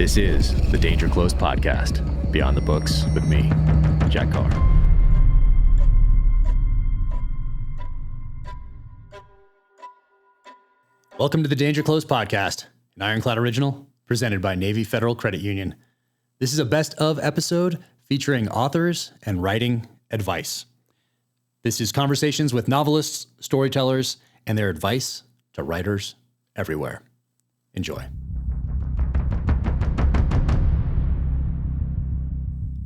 This is the Danger Close podcast, Beyond the Books with me, Jack Carr. Welcome to the Danger Close podcast, an Ironclad original presented by Navy Federal Credit Union. This is a best of episode featuring authors and writing advice. This is conversations with novelists, storytellers, and their advice to writers everywhere. Enjoy.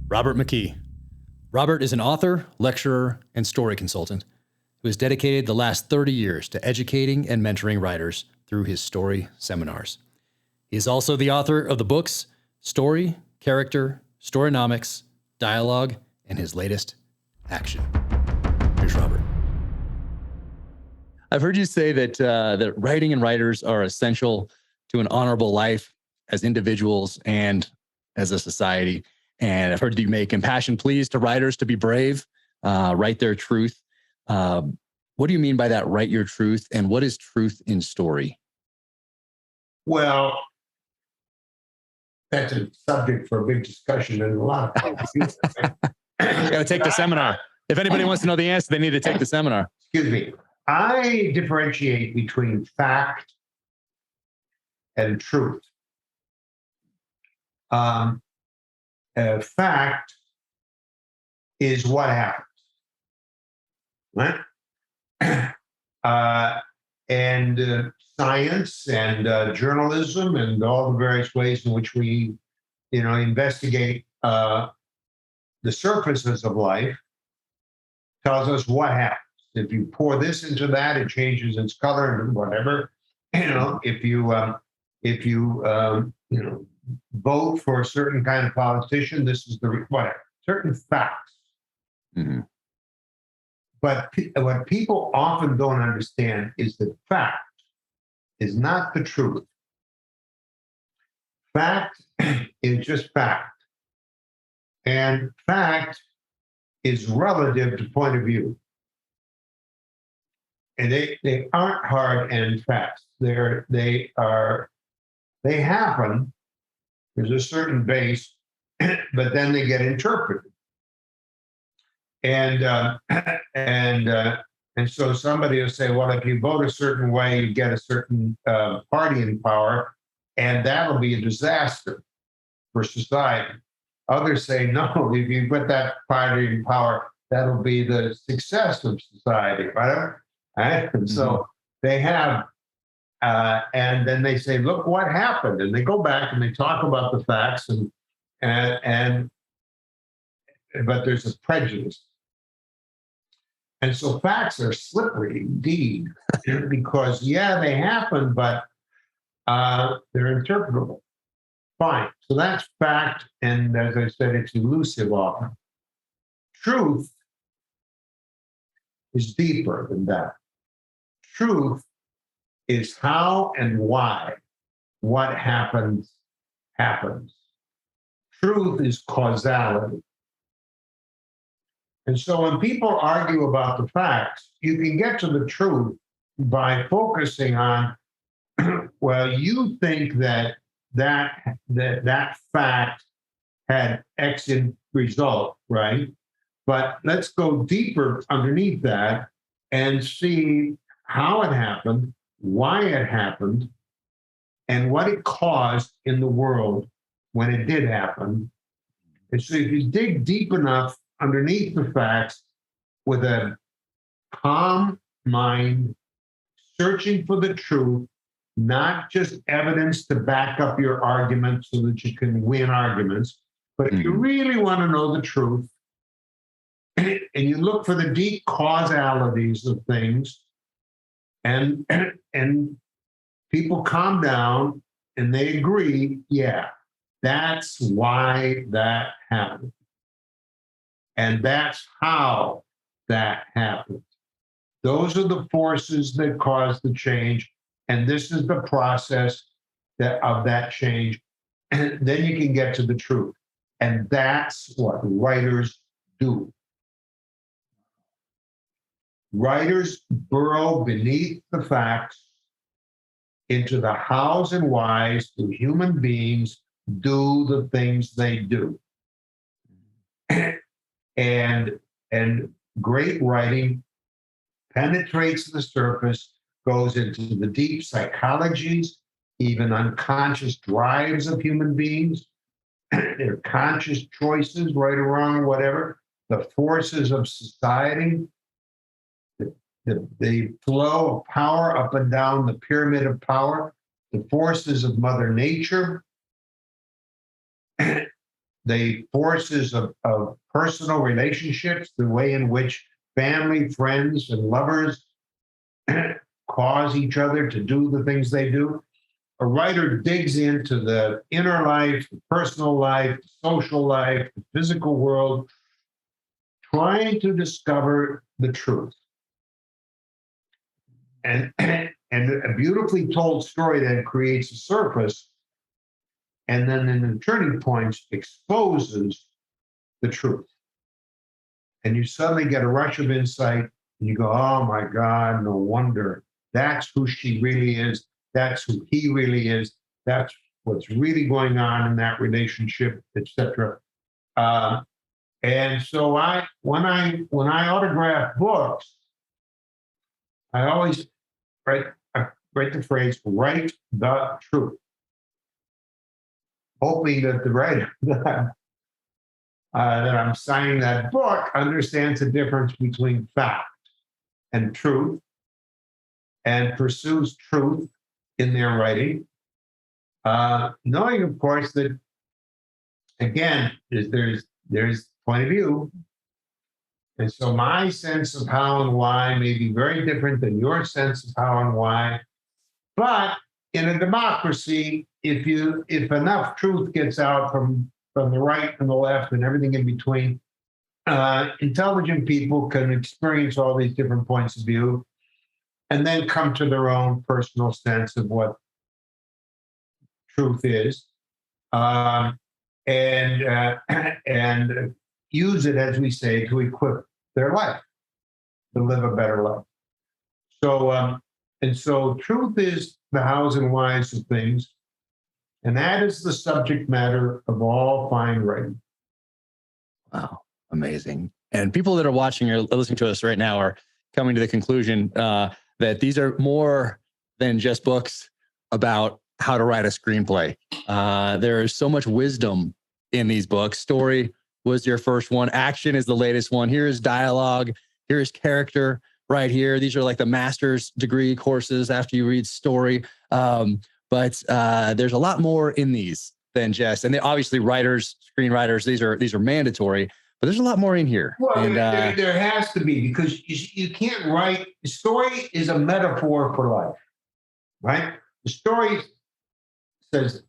Robert McKEE. Robert is an author, lecturer, and story consultant who has dedicated the last 30 years to educating and mentoring writers through his story seminars. He is also the author of the books Story, Character, Storynomics, Dialogue, and his latest, Action. Here's Robert. I've heard you say that writing and writers are essential to an honorable life as individuals and as a society. And I've heard you make impassioned pleas to writers to be brave, write their truth. What do you mean by that, write your truth? And what is truth in story? Well, that's a subject for a big discussion and a lot of places. Got to take the seminar. If anybody wants to know the answer, they need to take the seminar. Excuse me. I differentiate between fact and truth. Fact is what happens, right? And science and journalism and all the various ways in which we, investigate the surfaces of life tells us what happens. If you pour this into that, it changes its color and whatever. If you vote for a certain kind of politician, this is the whatever. Certain facts. Mm-hmm. But what people often don't understand is that fact is not the truth. Fact is just fact. And fact is relative to point of view. And they aren't hard and fast. They happen. There's a certain base, but then they get interpreted. And so somebody will say, well, if you vote a certain way, you get a certain party in power, and that'll be a disaster for society. Others say, no, if you put that party in power, that'll be the success of society, right? And so they have, and then they say, look what happened. And they go back and they talk about the facts, but there's a prejudice. And so facts are slippery indeed, because, they happen, but they're interpretable. Fine. So that's fact. And as I said, it's elusive often. Truth is deeper than that. Truth is how and why what happens. Truth is causality. And so when people argue about the facts, you can get to the truth by focusing on, well, you think that fact had X in result, right? But let's go deeper underneath that and see how it happened, why it happened, and what it caused in the world when it did happen. And so if you dig deep enough underneath the facts with a calm mind, searching for the truth, not just evidence to back up your argument so that you can win arguments, but if you really want to know the truth, and you look for the deep causalities of things, and people calm down and they agree, that's why that happened. And that's how that happened. Those are the forces that cause the change. And this is the process of that change. And then you can get to the truth. And that's what writers do. Writers burrow beneath the facts into the hows and whys to human beings do the things they do. and great writing penetrates the surface, goes into the deep psychologies, even unconscious drives of human beings, their conscious choices, right or wrong, or whatever, the forces of society, the flow of power up and down the pyramid of power, the forces of Mother Nature, the forces of personal relationships, the way in which family, friends, and lovers cause each other to do the things they do. A writer digs into the inner life, the personal life, the social life, the physical world, trying to discover the truth. And a beautifully told story then creates a surface, and then in the turning points exposes the truth. And you suddenly get a rush of insight, and you go, oh my God, no wonder. That's who she really is. That's who he really is. That's what's really going on in that relationship, etc. And so when I autograph books, I always write the phrase, write the truth, hoping that the writer that I'm signing that book understands the difference between fact and truth and pursues truth in their writing, knowing, of course, that, again, there's point of view. And so my sense of how and why may be very different than your sense of how and why. But in a democracy, if enough truth gets out from the right and the left and everything in between, intelligent people can experience all these different points of view and then come to their own personal sense of what truth is, and use it, as we say, to equip their life, to live a better life. So, and so truth is the hows and whys of things, and that is the subject matter of all fine writing. Wow, amazing. And people that are watching or listening to us right now are coming to the conclusion that these are more than just books about how to write a screenplay. There is so much wisdom in these books. Story was your first one. Action is the latest one. Here's dialogue. Here's character right here. These are like the master's degree courses after you read story. But there's a lot more in these than just, and they obviously writers, screenwriters, these are mandatory, but there's a lot more in here. Well, and, there has to be, because you can't write. Story is a metaphor for life, right? The story says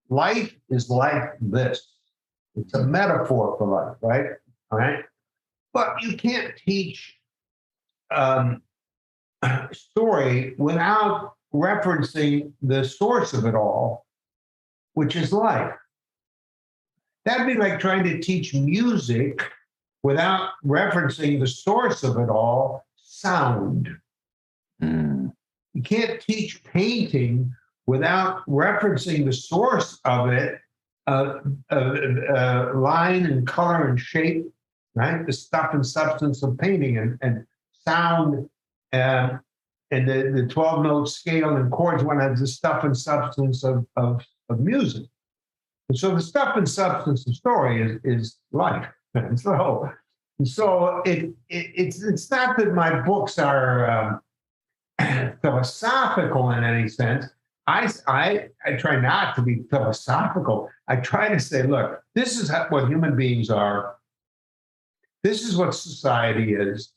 life is like this. It's a metaphor for life, right? All right. But you can't teach story without referencing the source of it all, which is life. That'd be like trying to teach music without referencing the source of it all, sound. You can't teach painting without referencing the source of it, line and color and shape, right? The stuff and substance of painting and sound, and the 12-note scale and chords. One has the stuff and substance of music. And so the stuff and substance of story is life. And so it's not that my books are philosophical in any sense. I try not to be philosophical. I try to say, look, this is what human beings are. This is what society is.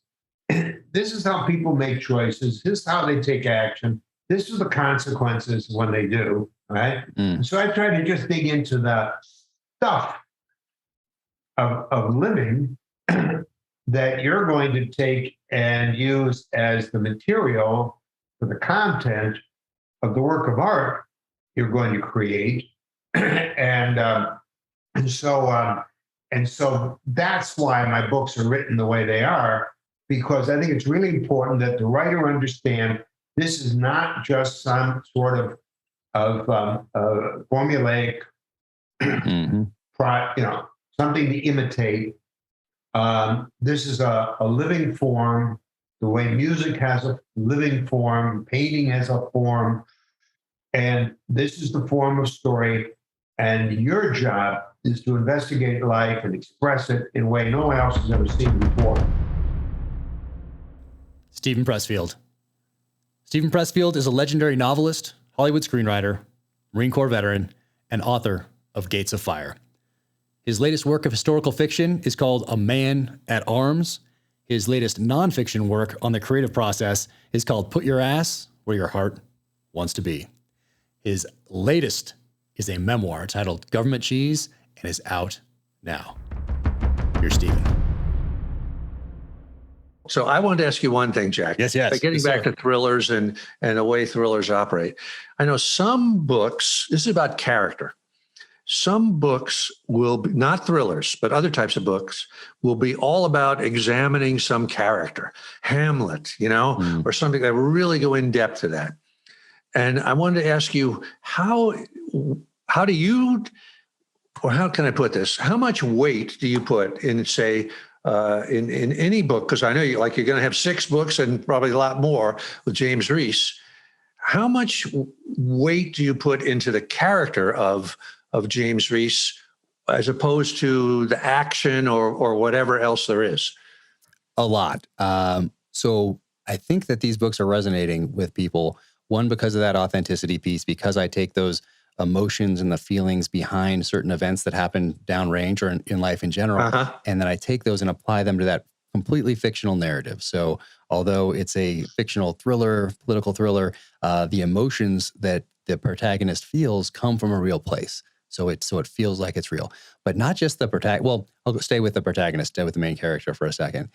This is how people make choices. This is how they take action. This is the consequences when they do, right? So I try to just dig into the stuff of living that you're going to take and use as the material for the content of the work of art you're going to create. And so that's why my books are written the way they are, because I think it's really important that the writer understand this is not just some sort of formulaic Mm-hmm. Something to imitate. This is a living form, the way music has a living form, painting has a form, and this is the form of story. And your job is to investigate life and express it in a way no one else has ever seen before. Steven Pressfield. Steven Pressfield is a legendary novelist, Hollywood screenwriter, Marine Corps veteran, and author of Gates of Fire. His latest work of historical fiction is called A Man at Arms. His latest nonfiction work on the creative process is called Put Your Ass Where Your Heart Wants to Be. His latest is a memoir titled Government Cheese and is out now. Here's Steven. So I wanted to ask you one thing, Jack. Yes. Getting back to thrillers and the way thrillers operate. I know some books, this is about character. Some books will be, not thrillers, but other types of books will be all about examining some character, Hamlet, or something that really go in depth to that. And I wanted to ask you, how do you, or how can I put this? How much weight do you put in, say, in any book? Because I know you're going to have 6 books and probably a lot more with James Reese. How much weight do you put into the character of James Reese as opposed to the action or whatever else there is? A lot. So I think that these books are resonating with people. One, because of that authenticity piece, because I take those emotions and the feelings behind certain events that happen downrange or in life in general, and then I take those and apply them to that completely fictional narrative. So although it's a fictional thriller, political thriller, the emotions that the protagonist feels come from a real place. So it feels like it's real, but not just the protagonist. Well, I'll stay with the protagonist, stay with the main character for a second.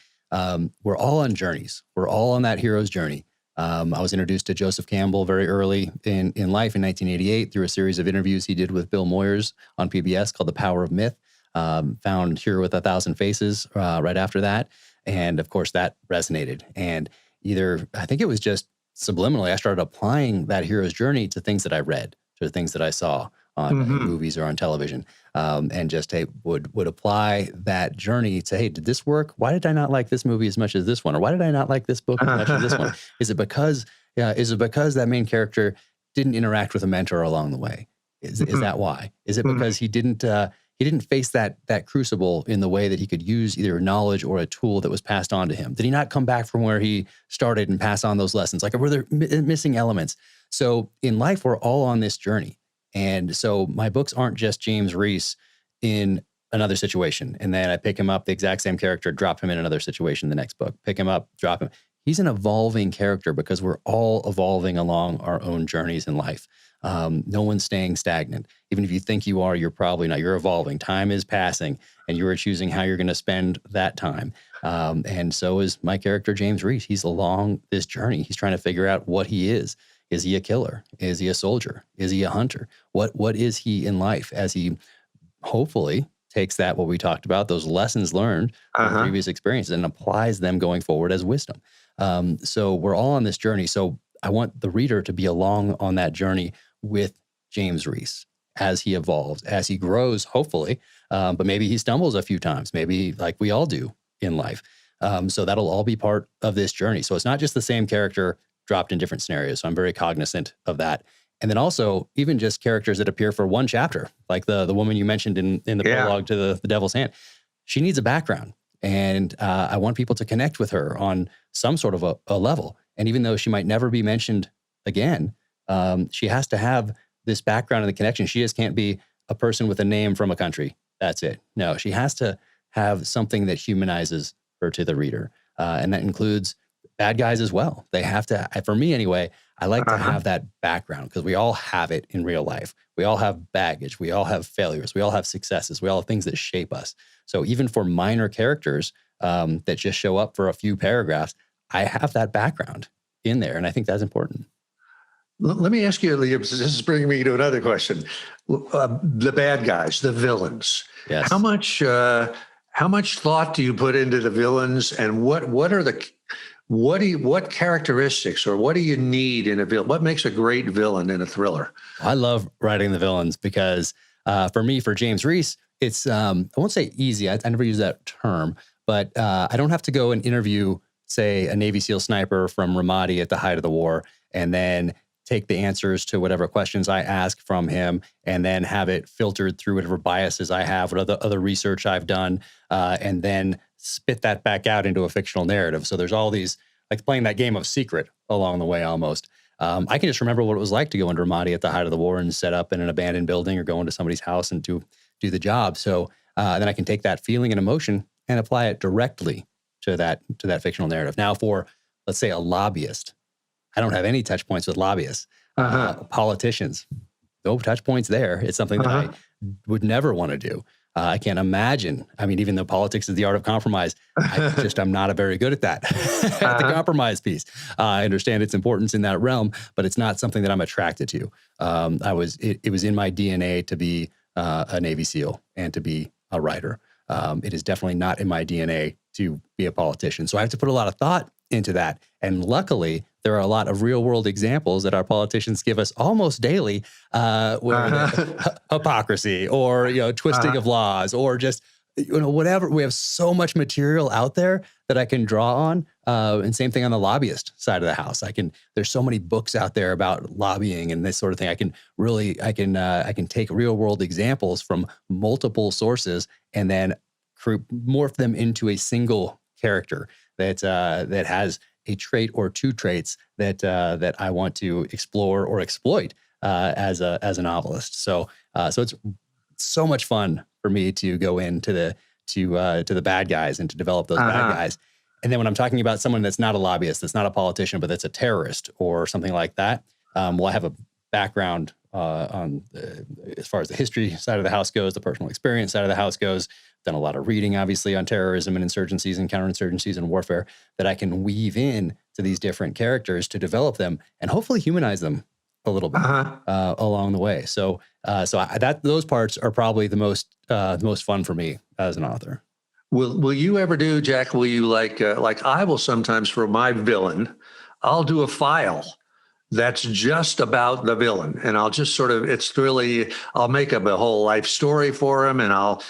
We're all on journeys. We're all on that hero's journey. I was introduced to Joseph Campbell very early in life in 1988 through a series of interviews he did with Bill Moyers on PBS called The Power of Myth. Found Hero with a Thousand Faces right after that. And of course that resonated. And I think it was just subliminally, I started applying that hero's journey to things that I read, to things that I saw on movies or on television, and just would apply that journey to, hey, did this work? Why did I not like this movie as much as this one? Or why did I not like this book as much as this one? Is it because that main character didn't interact with a mentor along the way? Is that why? Is it because he didn't face that crucible in the way that he could use either knowledge or a tool that was passed on to him? Did he not come back from where he started and pass on those lessons? Like, were there missing elements? So in life, we're all on this journey. And so my books aren't just James Reese in another situation. And then I pick him up, the exact same character, drop him in another situation, the next book, pick him up, drop him. He's an evolving character because we're all evolving along our own journeys in life. No one's staying stagnant. Even if you think you are, you're probably not. You're evolving. Time is passing and you are choosing how you're going to spend that time. And so is my character, James Reese. He's along this journey. He's trying to figure out what he is. Is he a killer? Is he a soldier? Is he a hunter? What is he in life as he hopefully takes that, what we talked about, those lessons learned from previous experiences and applies them going forward as wisdom. So we're all on this journey. So I want the reader to be along on that journey with James Reese as he evolves, as he grows, hopefully. But maybe he stumbles a few times, maybe like we all do in life. So that'll all be part of this journey. So it's not just the same character dropped in different scenarios. So I'm very cognizant of that. And then also even just characters that appear for one chapter, like the woman you mentioned in the prologue to the Devil's Hand. She needs a background. And I want people to connect with her on some sort of a level. And even though she might never be mentioned again, she has to have this background and the connection. She just can't be a person with a name from a country. That's it. No, she has to have something that humanizes her to the reader. And that includes bad guys as well. They have to, for me anyway, I like to have that background because we all have it in real life. We all have baggage. We all have failures. We all have successes. We all have things that shape us. So even for minor characters that just show up for a few paragraphs, I have that background in there. And I think that's important. Let me ask you, this is bringing me to another question. The bad guys, the villains. Yes. How much thought do you put into the villains, and what characteristics or what do you need in a villain? What makes a great villain in a thriller? I love writing the villains because For me, for James Reese, it's I won't say easy. I never use that term, but I don't have to go and interview, say, a Navy SEAL sniper from Ramadi at the height of the war, and then take the answers to whatever questions I ask from him, and then have it filtered through whatever biases I have, what other research I've done, and then spit that back out into a fictional narrative. So there's all these, like playing that game of Secret along the way almost. I can just remember what it was like to go into Ramadi at the height of the war and set up in an abandoned building or go into somebody's house and do the job. So then I can take that feeling and emotion and apply it directly to that fictional narrative. Now, for, let's say, a lobbyist, I don't have any touch points with lobbyists. Politicians, no touch points there. It's something that I would never want to do. I can't imagine. I mean, even though politics is the art of compromise, I'm not very good at that, at the compromise piece. I understand its importance in that realm, but it's not something that I'm attracted to. It was in my DNA to be a Navy SEAL and to be a writer. It is definitely not in my DNA to be a politician. So I have to put a lot of thought into that. And luckily, there are a lot of real world examples that our politicians give us almost daily, where hypocrisy or, twisting of laws or just, whatever. We have so much material out there that I can draw on. And same thing on the lobbyist side of the house. There's so many books out there about lobbying and this sort of thing. I can take real world examples from multiple sources and then morph them into a single character that has a trait or two traits that I want to explore or exploit as a novelist. So it's so much fun for me to go into the bad guys and to develop those bad guys. And then when I'm talking about someone that's not a lobbyist, that's not a politician, but that's a terrorist or something like that, I have a background on as far as the history side of the house goes, the personal experience side of the house goes. Done a lot of reading, obviously, on terrorism and insurgencies and counterinsurgencies and warfare that I can weave in to these different characters to develop them and hopefully humanize them a little bit along the way. So those parts are probably the most fun for me as an author. Will you ever do, Jack? Will you like I will sometimes for my villain, I'll do a file that's just about the villain. And I'll just I'll make up a whole life story for him. And I'll,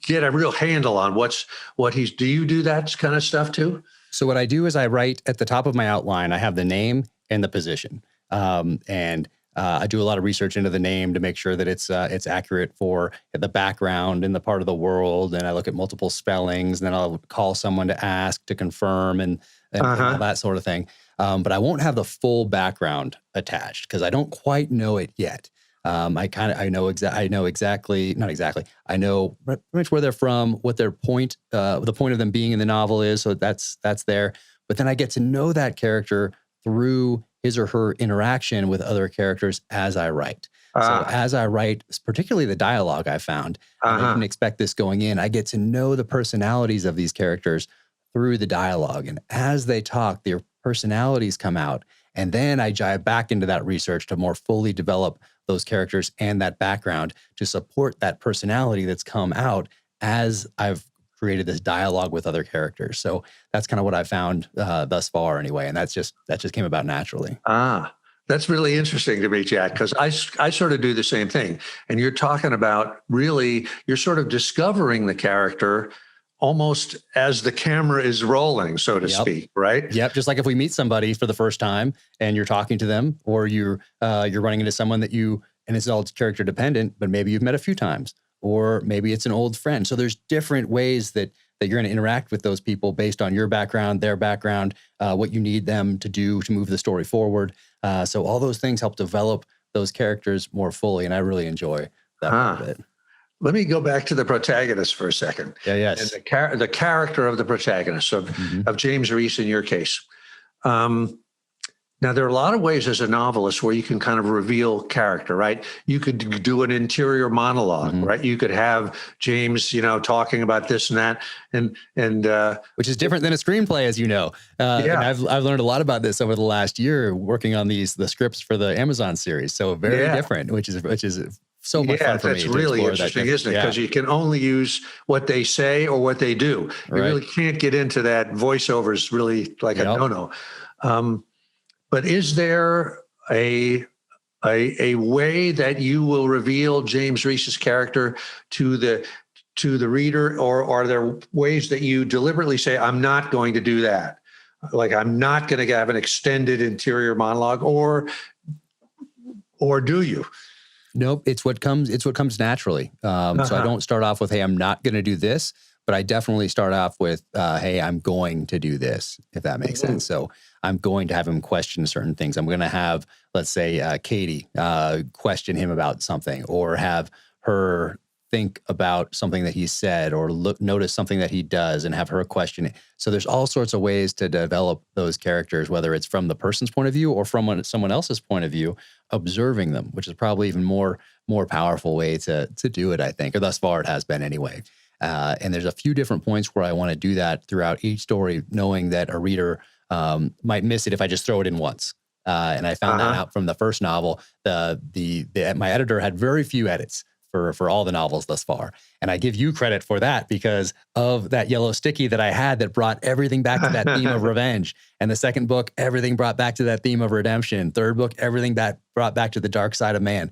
get a real handle on do you do that kind of stuff too? So what I do is I write at the top of my outline, I have the name and the position. I do a lot of research into the name to make sure that it's accurate for the background and the part of the world. And I look at multiple spellings, and then I'll call someone to ask to confirm and all that sort of thing. But I won't have the full background attached because I don't quite know it yet. I know exactly, not exactly. I know pretty much where they're from, what their point, the point of them being in the novel is. So that's there. But then I get to know that character through his or her interaction with other characters as I write. So as I write, particularly the dialogue I found, I didn't expect this going in. I get to know the personalities of these characters through the dialogue. And as they talk, their personalities come out. And then I dive back into that research to more fully develop those characters and that background to support that personality that's come out as I've created this dialogue with other characters. So that's kind of what I found thus far anyway. And that just came about naturally. That's really interesting to me, Jack, because I sort of do the same thing. And you're talking about really, you're sort of discovering the character almost as the camera is rolling, so to speak, right? Yep. Just like if we meet somebody for the first time and you're talking to them, or you're running into someone that and it's all character dependent, but maybe you've met a few times, or maybe it's an old friend. So there's different ways that you're going to interact with those people based on your background, their background, what you need them to do to move the story forward. So all those things help develop those characters more fully, and I really enjoy that part of it. Let me go back to the protagonist for a second. Yeah, yes. And the character of the protagonist of James Reese in your case. Now, there are a lot of ways as a novelist where you can kind of reveal character, right? You could do an interior monologue, right? You could have James, talking about this and that, and which is different than a screenplay, as you know. And I've learned a lot about this over the last year working on the scripts for the Amazon series. So very different, which is so much fun for me. That's really interesting, isn't it? Because you can only use what they say or what they do. You really can't get into that. Voiceover is really like a no-no. But is there a a way that you will reveal James Reese's character to the reader, or are there ways that you deliberately say, I'm not going to do that? Like, I'm not going to have an extended interior monologue, or do you? Nope. It's what comes naturally. So I don't start off with, hey, I'm not going to do this, but I definitely start off with, hey, I'm going to do this, if that makes sense. So I'm going to have him question certain things. I'm going to have, let's say, Katie question him about something, or have her think about something that he said, or notice something that he does and have her question it. So there's all sorts of ways to develop those characters, whether it's from the person's point of view or from someone else's point of view, observing them, which is probably even more powerful way to do it, I think, or thus far it has been anyway. And there's a few different points where I want to do that throughout each story, knowing that a reader might miss it if I just throw it in once. And I found that out from the first novel. My editor had very few edits for all the novels thus far. And I give you credit for that because of that yellow sticky that I had that brought everything back to that theme of revenge. And the second book, everything brought back to that theme of redemption. Third book, everything brought back to the dark side of man.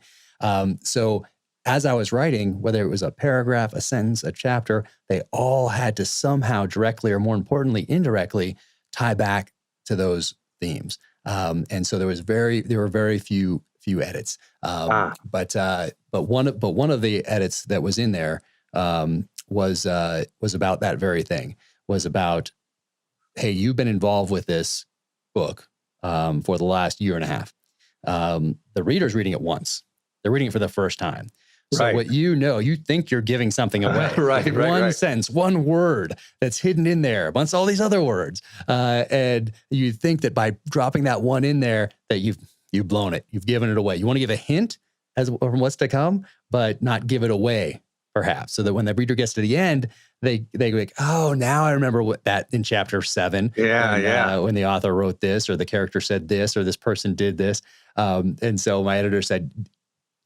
So as I was writing, whether it was a paragraph, a sentence, a chapter, they all had to somehow directly, or more importantly, indirectly, tie back to those themes. And so there were very few edits. But one of the edits that was in there was about that very thing. Was about, hey, you've been involved with this book for the last year and a half. The reader's reading it once. They're reading it for the first time. So what you think you're giving something away. One sentence, one word that's hidden in there amongst all these other words. And you think that by dropping that one in there that you've blown it. You've given it away. You want to give a hint from what's to come, but not give it away, perhaps, so that when the reader gets to the end, they go like, oh, now I remember what that in chapter 7. When the author wrote this, or the character said this, or this person did this. And so my editor said,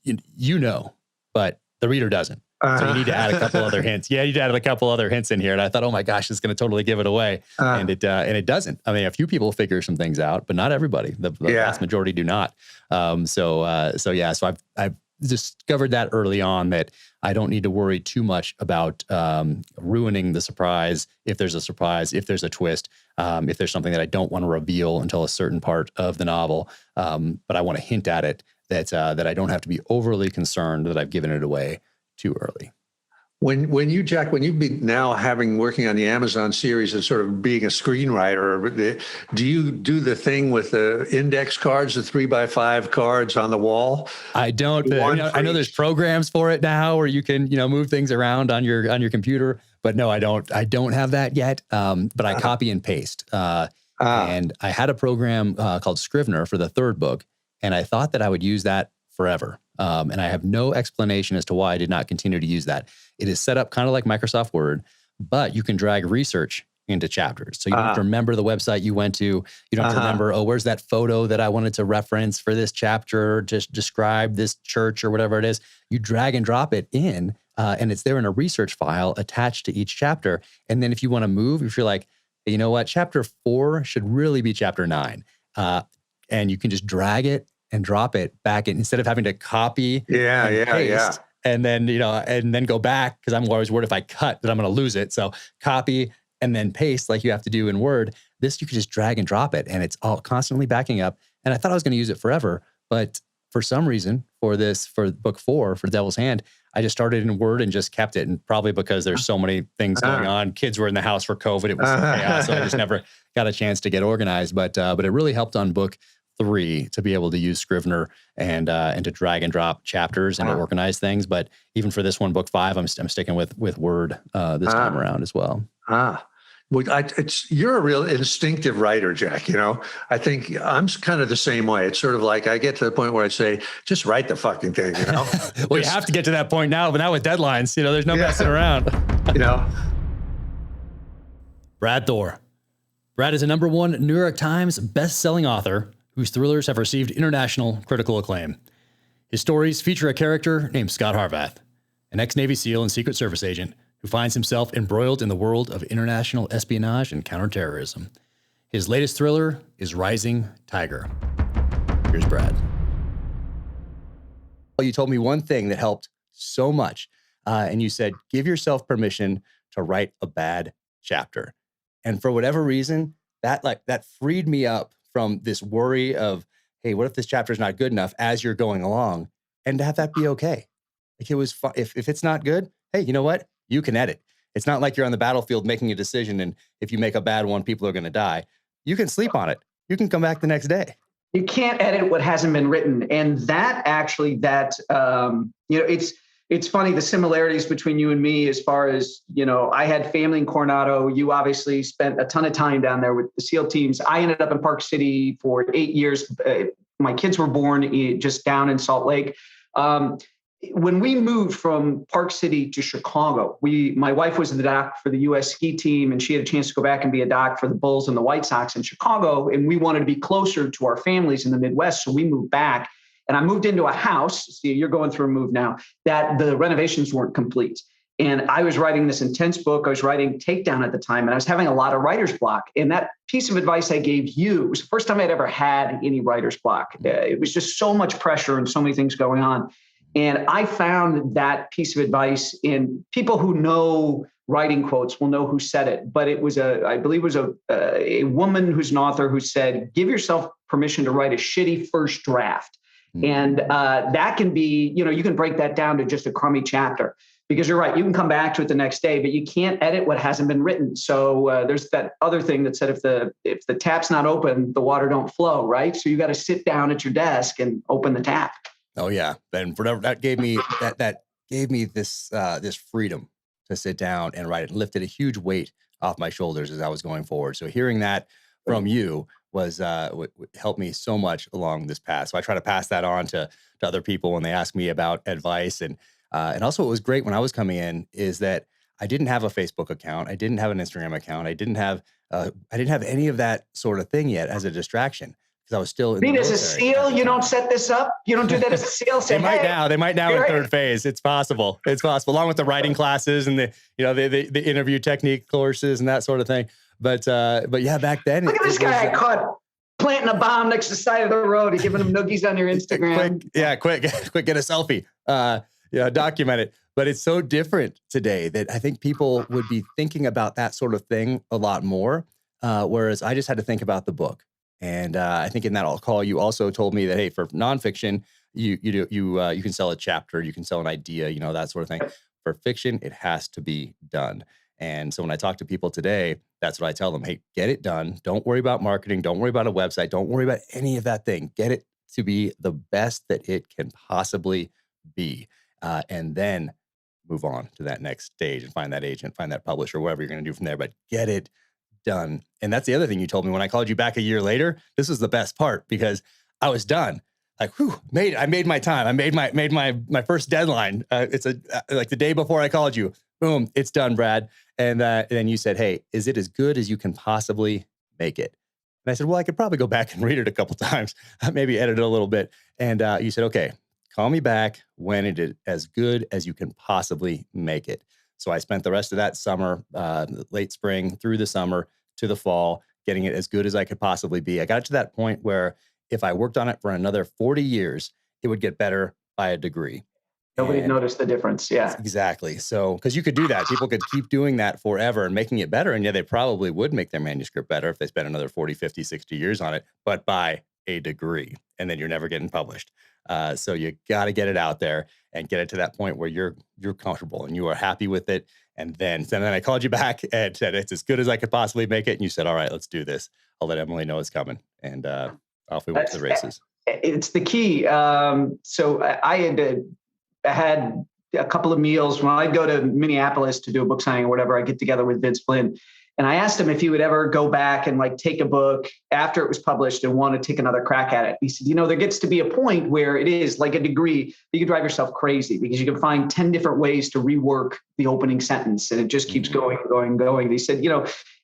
you know, but the reader doesn't. So you need to add a couple other hints. Yeah, you need to add a couple other hints in here. And I thought, oh my gosh, it's going to totally give it away. And it doesn't. I mean, a few people figure some things out, but not everybody. The vast majority do not. So I've discovered that early on, that I don't need to worry too much about ruining the surprise. If there's a surprise, if there's a twist, if there's something that I don't want to reveal until a certain part of the novel, but I want to hint at it, that I don't have to be overly concerned that I've given it away too early. When you've been now working on the Amazon series and sort of being a screenwriter, do you do the thing with the index cards, the 3x5 cards on the wall? I don't. I know there's programs for it now where you can move things around on your computer, but no, I don't. I don't have that yet. But I copy and paste. And I had a program called Scrivener for the third book, and I thought that I would use that forever. And I have no explanation as to why I did not continue to use that. It is set up kind of like Microsoft Word, but you can drag research into chapters. So you don't have to remember the website you went to. You don't have to remember, where's that photo that I wanted to reference for this chapter, just describe this church or whatever it is. You drag and drop it in, and it's there in a research file attached to each chapter. And then if you want to move, if you're like, hey, you know what, chapter 4 should really be chapter 9. And you can just drag it and drop it back in, instead of having to copy and paste, and then go back, because I'm always worried if I cut that I'm going to lose it. So copy and then paste like you have to do in Word. This, you can just drag and drop it, and it's all constantly backing up. And I thought I was going to use it forever, but for some reason, for book 4, for Devil's Hand, I just started in Word and just kept it. And probably because there's so many things going on. Kids were in the house for COVID. It was chaos, so I just never got a chance to get organized. But it really helped on book 3 to be able to use Scrivener and to drag and drop chapters and to organize things. But even for this one, book 5, I'm sticking with Word this time around as well. Well, you're a real instinctive writer, Jack. I think I'm kind of the same way. It's sort of like I get to the point where I say, just write the fucking thing. Well, you have to get to that point now, but now with deadlines, there's no messing around. Brad Thor. Brad is a #1 New York Times best-selling author whose thrillers have received international critical acclaim. His stories feature a character named Scott Harvath, an ex-Navy SEAL and Secret Service agent who finds himself embroiled in the world of international espionage and counterterrorism. His latest thriller is Rising Tiger. Here's Brad. You told me one thing that helped so much. And you said, give yourself permission to write a bad chapter. And for whatever reason, that freed me up from this worry of, hey, what if this chapter is not good enough as you're going along, and to have that be okay. Like, it was fun. If it's not good, hey, you know what? You can edit. It's not like you're on the battlefield making a decision, and if you make a bad one, people are going to die. You can sleep on it. You can come back the next day. You can't edit what hasn't been written. And it's funny, the similarities between you and me, as far as, I had family in Coronado. You obviously spent a ton of time down there with the SEAL teams. I ended up in Park City for 8 years. My kids were born just down in Salt Lake. When we moved from Park City to Chicago, my wife was the doc for the U.S. ski team, and she had a chance to go back and be a doc for the Bulls and the White Sox in Chicago. And we wanted to be closer to our families in the Midwest. So we moved back, and I moved into a house. See, you're going through a move now, that the renovations weren't complete. And I was writing this intense book. I was writing Takedown at the time, and I was having a lot of writer's block. And that piece of advice I gave you was the first time I'd ever had any writer's block. It was just so much pressure and so many things going on. And I found that piece of advice in people who know writing quotes will know who said it. But it was I believe it was a woman who's an author who said, give yourself permission to write a shitty first draft. And that can be, you can break that down to just a crummy chapter, because you're right. You can come back to it the next day, but you can't edit what hasn't been written. So there's that other thing that said, if the tap's not open, the water don't flow, right? So you got to sit down at your desk and open the tap. Oh yeah, and whatever that gave me, that gave me this freedom to sit down and write it. It lifted a huge weight off my shoulders as I was going forward. So hearing that from you was helped me so much along this path. So I try to pass that on to other people when they ask me about advice. And also, what was great when I was coming in is that I didn't have a Facebook account, I didn't have an Instagram account, I didn't have any of that sort of thing yet as a distraction. Because I was still in the military. As a SEAL, you don't set this up? You don't do that as a SEAL? They might now in third phase. It's possible. Along with the writing classes and the interview technique courses and that sort of thing. But yeah, back then. Look at this guy I caught planting a bomb next to the side of the road and giving him noogies on your Instagram. Quick, get a selfie. Document it. But it's so different today that I think people would be thinking about that sort of thing a lot more. Whereas I just had to think about the book. And I think in that call, you also told me that, hey, for nonfiction, you can sell a chapter, you can sell an idea, that sort of thing. For fiction, it has to be done. And so when I talk to people today, that's what I tell them. Hey, get it done. Don't worry about marketing. Don't worry about a website. Don't worry about any of that thing. Get it to be the best that it can possibly be. And then move on to that next stage and find that agent, find that publisher, whatever you're going to do from there. But get it done. And that's the other thing you told me when I called you back a year later. This was the best part, because I was done. Like, I made my time. I made my first deadline. It's like the day before I called you. Boom, it's done, Brad. And then you said, hey, is it as good as you can possibly make it? And I said, well, I could probably go back and read it a couple times, maybe edit it a little bit. And you said, okay, call me back when it is as good as you can possibly make it. So I spent the rest of that summer, late spring through the summer to the fall, getting it as good as I could possibly be. I got to that point where if I worked on it for another 40 years, it would get better by a degree. Nobody noticed the difference. Yeah, exactly. So, because you could do that. People could keep doing that forever and making it better. And yeah, they probably would make their manuscript better if they spent another 40, 50, 60 years on it, but by a degree. And then you're never getting published. So you got to get it out there and get it to that point where you're comfortable and you are happy with it. And then I called you back and said, it's as good as I could possibly make it. And you said, all right, let's do this. I'll let Emily know it's coming. And off we went to the races. It's the key. So I had a couple of meals when I'd go to Minneapolis to do a book signing or whatever. I get together with Vince Flynn. And I asked him if he would ever go back and take a book after it was published and want to take another crack at it. He said, there gets to be a point where it is like a degree, you can drive yourself crazy because you can find 10 different ways to rework the opening sentence. And it just keeps going. He said,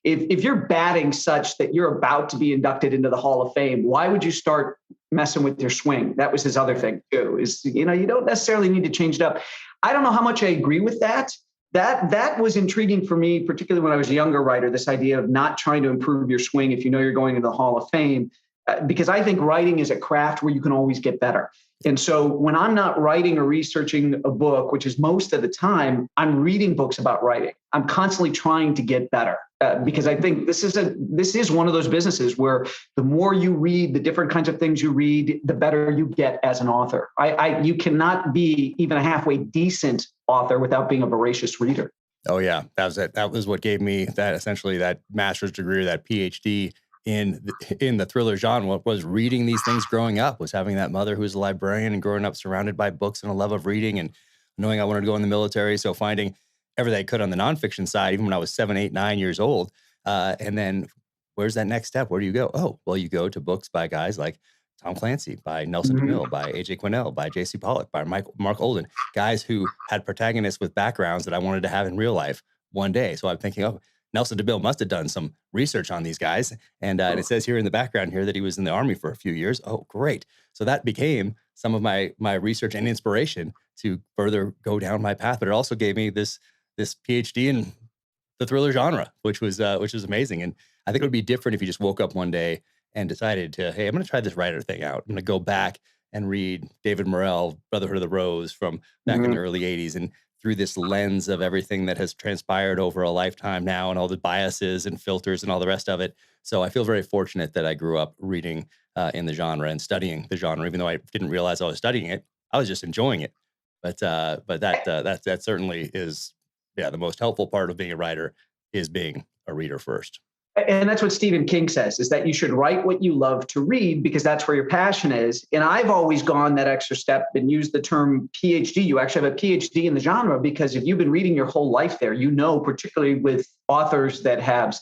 if you're batting such that you're about to be inducted into the Hall of Fame, why would you start messing with your swing? That was his other thing too, is, you don't necessarily need to change it up. I don't know how much I agree with that. That was intriguing for me, particularly when I was a younger writer, this idea of not trying to improve your swing if you know you're going into the Hall of Fame. because I think writing is a craft where you can always get better. And so when I'm not writing or researching a book, which is most of the time, I'm reading books about writing. I'm constantly trying to get better because I think this is one of those businesses where the more you read, the different kinds of things you read, the better you get as an author. You cannot be even a halfway decent author without being a voracious reader. Oh yeah, that was it. That was what gave me that, essentially that master's degree, or that PhD in the thriller genre, was reading these things growing up, was having that mother who was a librarian and growing up surrounded by books and a love of reading, and knowing I wanted to go in the military. So finding everything I could on the nonfiction side, even when I was 7, 8, 9 years old. And then where's that next step? Where do you go? Oh, well, you go to books by guys like Tom Clancy, by Nelson DeMille, by A.J. Quinnell, by J.C. Pollock, by Mark Olden, guys who had protagonists with backgrounds that I wanted to have in real life one day. So I'm thinking, oh, Nelson DeMille must have done some research on these guys. And it says here in the background here that he was in the Army for a few years. Oh, great. So that became some of my research and inspiration to further go down my path. But it also gave me this PhD in the thriller genre, which was amazing. And I think it would be different if you just woke up one day and decided to, hey, I'm going to try this writer thing out. I'm going to go back and read David Morrell, Brotherhood of the Rose from back in the early 80s. And through this lens of everything that has transpired over a lifetime now, and all the biases and filters and all the rest of it. So I feel very fortunate that I grew up reading in the genre and studying the genre, even though I didn't realize I was studying it. I was just enjoying it. But that certainly is, the most helpful part of being a writer is being a reader first. And that's what Stephen King says, is that you should write what you love to read, because that's where your passion is. And I've always gone that extra step and used the term PhD. You actually have a PhD in the genre, because if you've been reading your whole life there, particularly with authors that have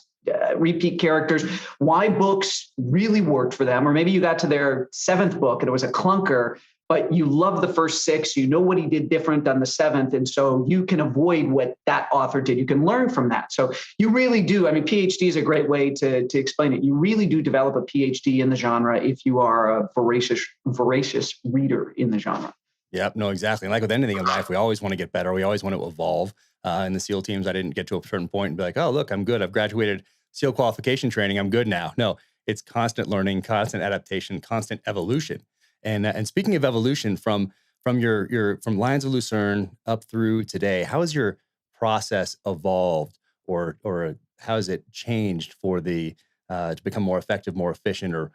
repeat characters, why books really worked for them. Or maybe you got to their 7th book and it was a clunker, but you love the first 6, you know what he did different on the 7th. And so you can avoid what that author did. You can learn from that. So you really do. I mean, PhD is a great way to explain it. You really do develop a PhD in the genre if you are a voracious reader in the genre. Yep, no, exactly. And like with anything in life, we always want to get better. We always want to evolve. In the SEAL teams, I didn't get to a certain point and be like, oh, look, I'm good. I've graduated SEAL qualification training. I'm good now. No, it's constant learning, constant adaptation, constant evolution. And speaking of evolution, from Lions of Lucerne up through today, how has your process evolved, or how has it changed for to become more effective, more efficient, or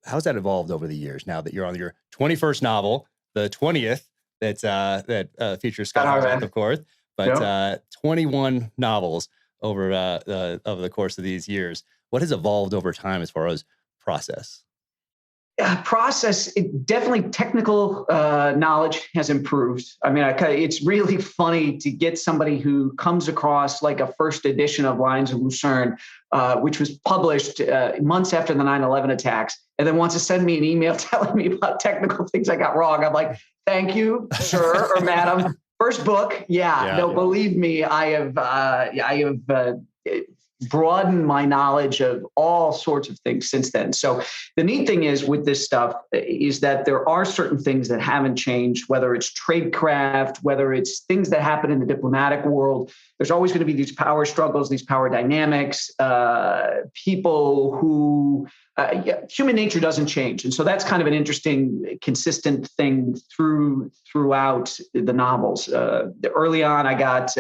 how's that evolved over the years? Now that you're on your 21st novel, the 20th that features Scott Hartnett, of course, but 21 novels over the course of these years. What has evolved over time as far as process? Definitely technical knowledge has improved. I mean, it's really funny to get somebody who comes across like a first edition of Lions of Lucerne, which was published months after the 9/11 attacks, and then wants to send me an email telling me about technical things I got wrong. I'm like, thank you, sir or madam. First book. Believe me, I have broadened my knowledge of all sorts of things since then. So the neat thing is with this stuff is that there are certain things that haven't changed, whether it's tradecraft, whether it's things that happen in the diplomatic world. There's always going to be these power struggles, these power dynamics, people who human nature doesn't change. And so that's kind of an interesting, consistent thing throughout the novels. Early on, I got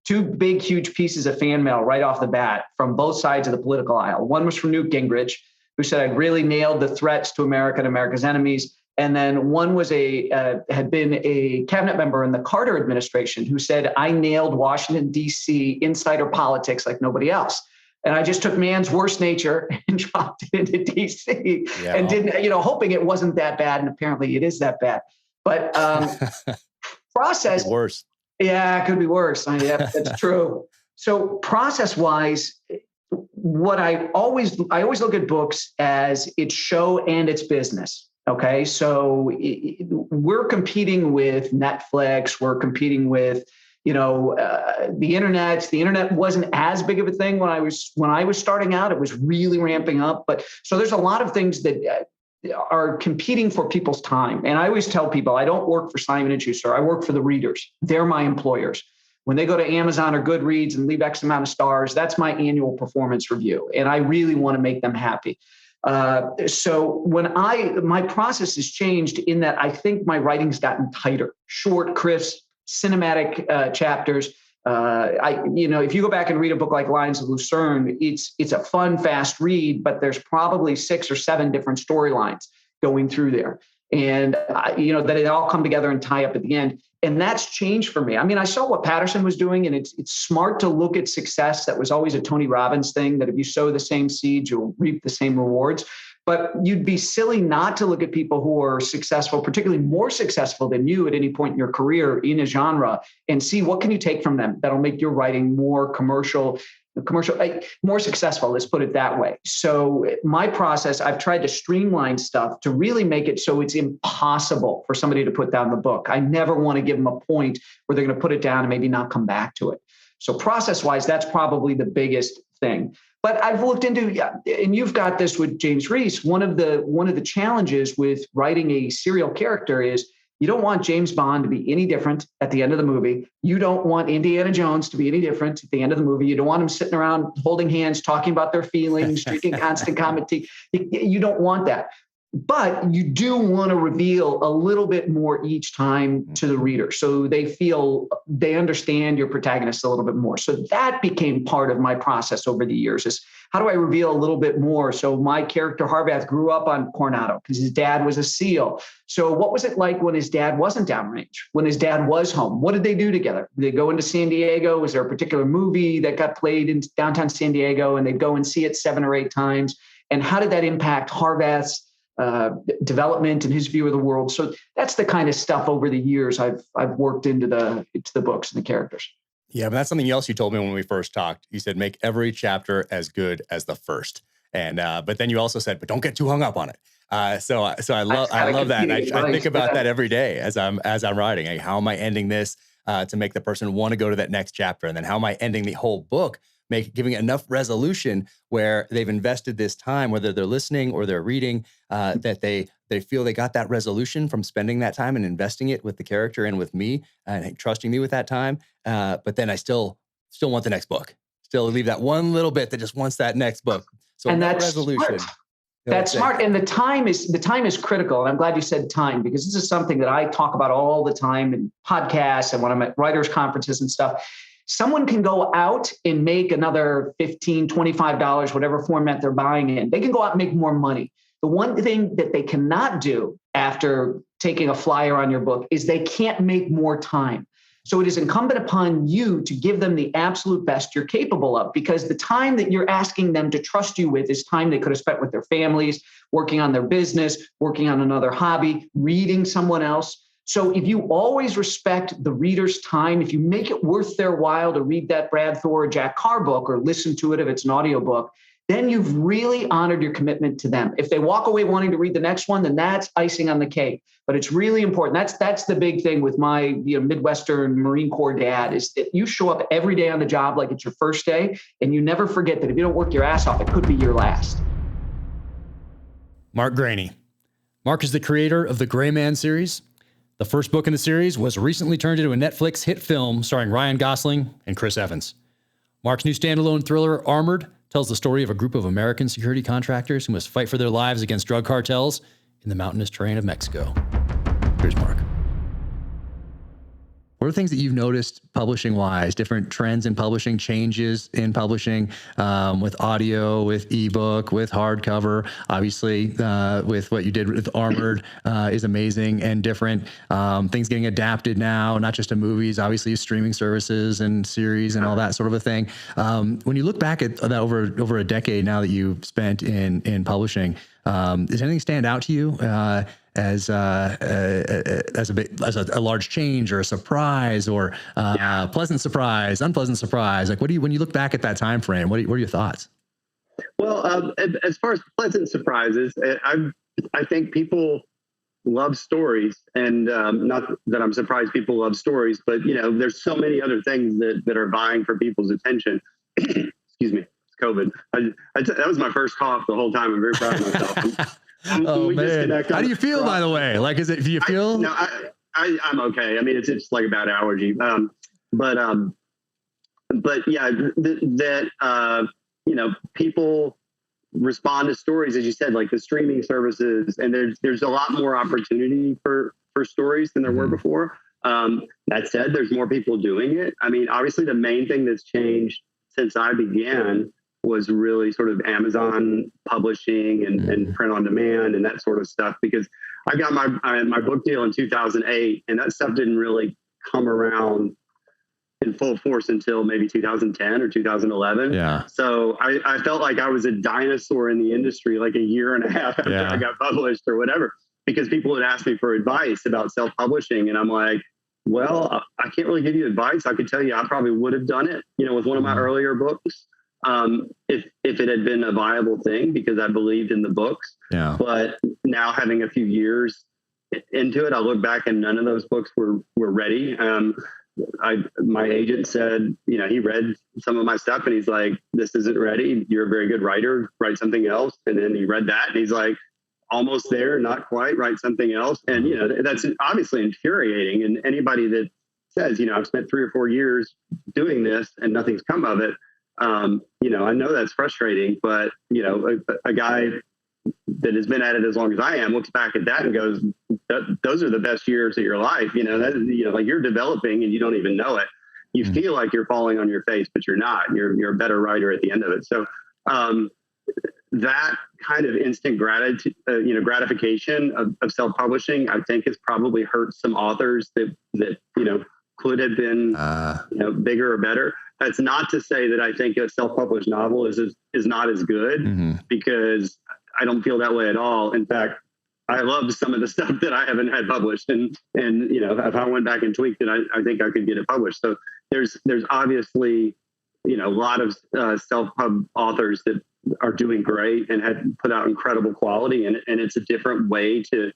2 big, huge pieces of fan mail right off the bat from both sides of the political aisle. One was from Newt Gingrich, who said I'd really nailed the threats to America and America's enemies. And then one was had been a cabinet member in the Carter administration who said I nailed Washington, D.C. insider politics like nobody else. And I just took man's worst nature and dropped it into D.C. And didn't, hoping it wasn't that bad. And apparently it is that bad. But process. Worse. Yeah, it could be worse. That's true. So process-wise, what I always look at books as its show and its business. Okay, so we're competing with Netflix. We're competing with the internet. The internet wasn't as big of a thing when I was starting out. It was really ramping up. But so there's a lot of things that are competing for people's time. And I always tell people, I don't work for Simon & Schuster. I work for the readers. They're my employers. When they go to Amazon or Goodreads and leave X amount of stars, that's my annual performance review. And I really want to make them happy. So my process has changed in that I think my writing's gotten tighter, short, crisp, cinematic chapters. If you go back and read a book like Lions of Lucerne, it's a fun, fast read, but there's probably 6 or 7 different storylines going through there. And, that they all come together and tie up at the end. And that's changed for me. I mean, I saw what Patterson was doing, and it's smart to look at success. That was always a Tony Robbins thing, that if you sow the same seeds, you'll reap the same rewards. But you'd be silly not to look at people who are successful, particularly more successful than you at any point in your career in a genre, and see what can you take from them that'll make your writing more commercial, more successful. Let's put it that way. So my process, I've tried to streamline stuff to really make it so it's impossible for somebody to put down the book. I never want to give them a point where they're going to put it down and maybe not come back to it. So process-wise, that's probably the biggest thing. But I've looked into, and you've got this with James Reese. One of the challenges with writing a serial character is you don't want James Bond to be any different at the end of the movie. You don't want Indiana Jones to be any different at the end of the movie. You don't want them sitting around holding hands, talking about their feelings, drinking constant comedy. You don't want that. But you do want to reveal a little bit more each time to the reader, so they feel they understand your protagonist a little bit more. So that became part of my process over the years, is how do I reveal a little bit more? So my character Harvath grew up on Coronado because his dad was a SEAL. So what was it like when his dad wasn't downrange, when his dad was home? What did they do together? Did they go into San Diego? Was there a particular movie that got played in downtown San Diego and they'd go and see it 7 or 8 times? And how did that impact Harvath's development and his view of the world? So that's the kind of stuff over the years I've worked into the books and the characters. Yeah, but that's something else you told me when we first talked. You said make every chapter as good as the first, and but then you also said, but don't get too hung up on it. So I love that. And I think about that every day as I'm writing. Like, how am I ending this to make the person want to go to that next chapter, and then how am I ending the whole book? Giving it enough resolution where they've invested this time, whether they're listening or they're reading, that they feel they got that resolution from spending that time and investing it with the character and with me and trusting me with that time. But then I still want the next book. Still leave that one little bit that just wants that next book. So and that that's resolution. Smart. That's smart. And the time is critical. And I'm glad you said time, because this is something that I talk about all the time in podcasts and when I'm at writers' conferences and stuff. Someone can go out and make another $15, $25, whatever format they're buying in. They can go out and make more money. The one thing that they cannot do after taking a flyer on your book is they can't make more time. So it is incumbent upon you to give them the absolute best you're capable of, because the time that you're asking them to trust you with is time they could have spent with their families, working on their business, working on another hobby, reading someone else. So if you always respect the reader's time, if you make it worth their while to read that Brad Thor or Jack Carr book or listen to it if it's an audiobook, then you've really honored your commitment to them. If they walk away wanting to read the next one, then that's icing on the cake. But it's really important. That's the big thing with my Midwestern Marine Corps dad, is that you show up every day on the job like it's your first day, and you never forget that if you don't work your ass off, it could be your last. Mark Graney. Mark is the creator of the Gray Man series. The first book in the series was recently turned into a Netflix hit film starring Ryan Gosling and Chris Evans. Mark's new standalone thriller, Armored, tells the story of a group of American security contractors who must fight for their lives against drug cartels in the mountainous terrain of Mexico. Here's Mark. What are things that you've noticed publishing-wise, different trends in publishing, changes in publishing, with audio, with ebook, with hardcover? Obviously, with what you did with Armored is amazing and different. Things getting adapted now, not just to movies, obviously streaming services and series and all that sort of a thing. When you look back at that over a decade now that you've spent in publishing, does anything stand out to you as a large change or a surprise or pleasant surprise, unpleasant surprise? Like, when you look back at that time frame, what are your thoughts? Well, as far as pleasant surprises, I think people love stories, and not that I'm surprised people love stories, but there's so many other things that are vying for people's attention. Excuse me. COVID. That was my first cough the whole time. I'm very proud of myself. Oh man! How do you feel, by the way? Like, do you feel? No, I'm okay. I mean, it's like a bad allergy. But yeah, people respond to stories, as you said, like the streaming services, and there's a lot more opportunity for stories than there were before. That said, there's more people doing it. I mean, obviously the main thing that's changed since I began was really sort of Amazon publishing and print on demand and that sort of stuff, because I got my book deal in 2008, and that stuff didn't really come around in full force until maybe 2010 or 2011. Yeah. So I felt like I was a dinosaur in the industry like a year and a half after I got published or whatever, because people would ask me for advice about self-publishing. And I'm like, well, I can't really give you advice. I could tell you I probably would have done it, with one of my earlier books, if it had been a viable thing, because I believed in the books. Yeah. But now, having a few years into it, I look back and none of those books were ready. My agent said, he read some of my stuff and he's like, this isn't ready. You're a very good writer. Write something else. And then he read that and he's like, almost there, not quite, write something else. And, that's obviously infuriating. And anybody that says, I've spent 3 or 4 years doing this and nothing's come of it, I know that's frustrating, but, a guy that has been at it as long as I am looks back at that and goes, those are the best years of your life. Like you're developing and you don't even know it. You feel like you're falling on your face, but you're not. You're a better writer at the end of it. So, that kind of instant gratification of self-publishing, I think, has probably hurt some authors that could have been bigger or better. That's not to say that I think a self-published novel is not as good, because I don't feel that way at all. In fact, I love some of the stuff that I haven't had published, and if I went back and tweaked it, I think I could get it published. So there's obviously a lot of self-pub authors that are doing great and have put out incredible quality, and it's a different way to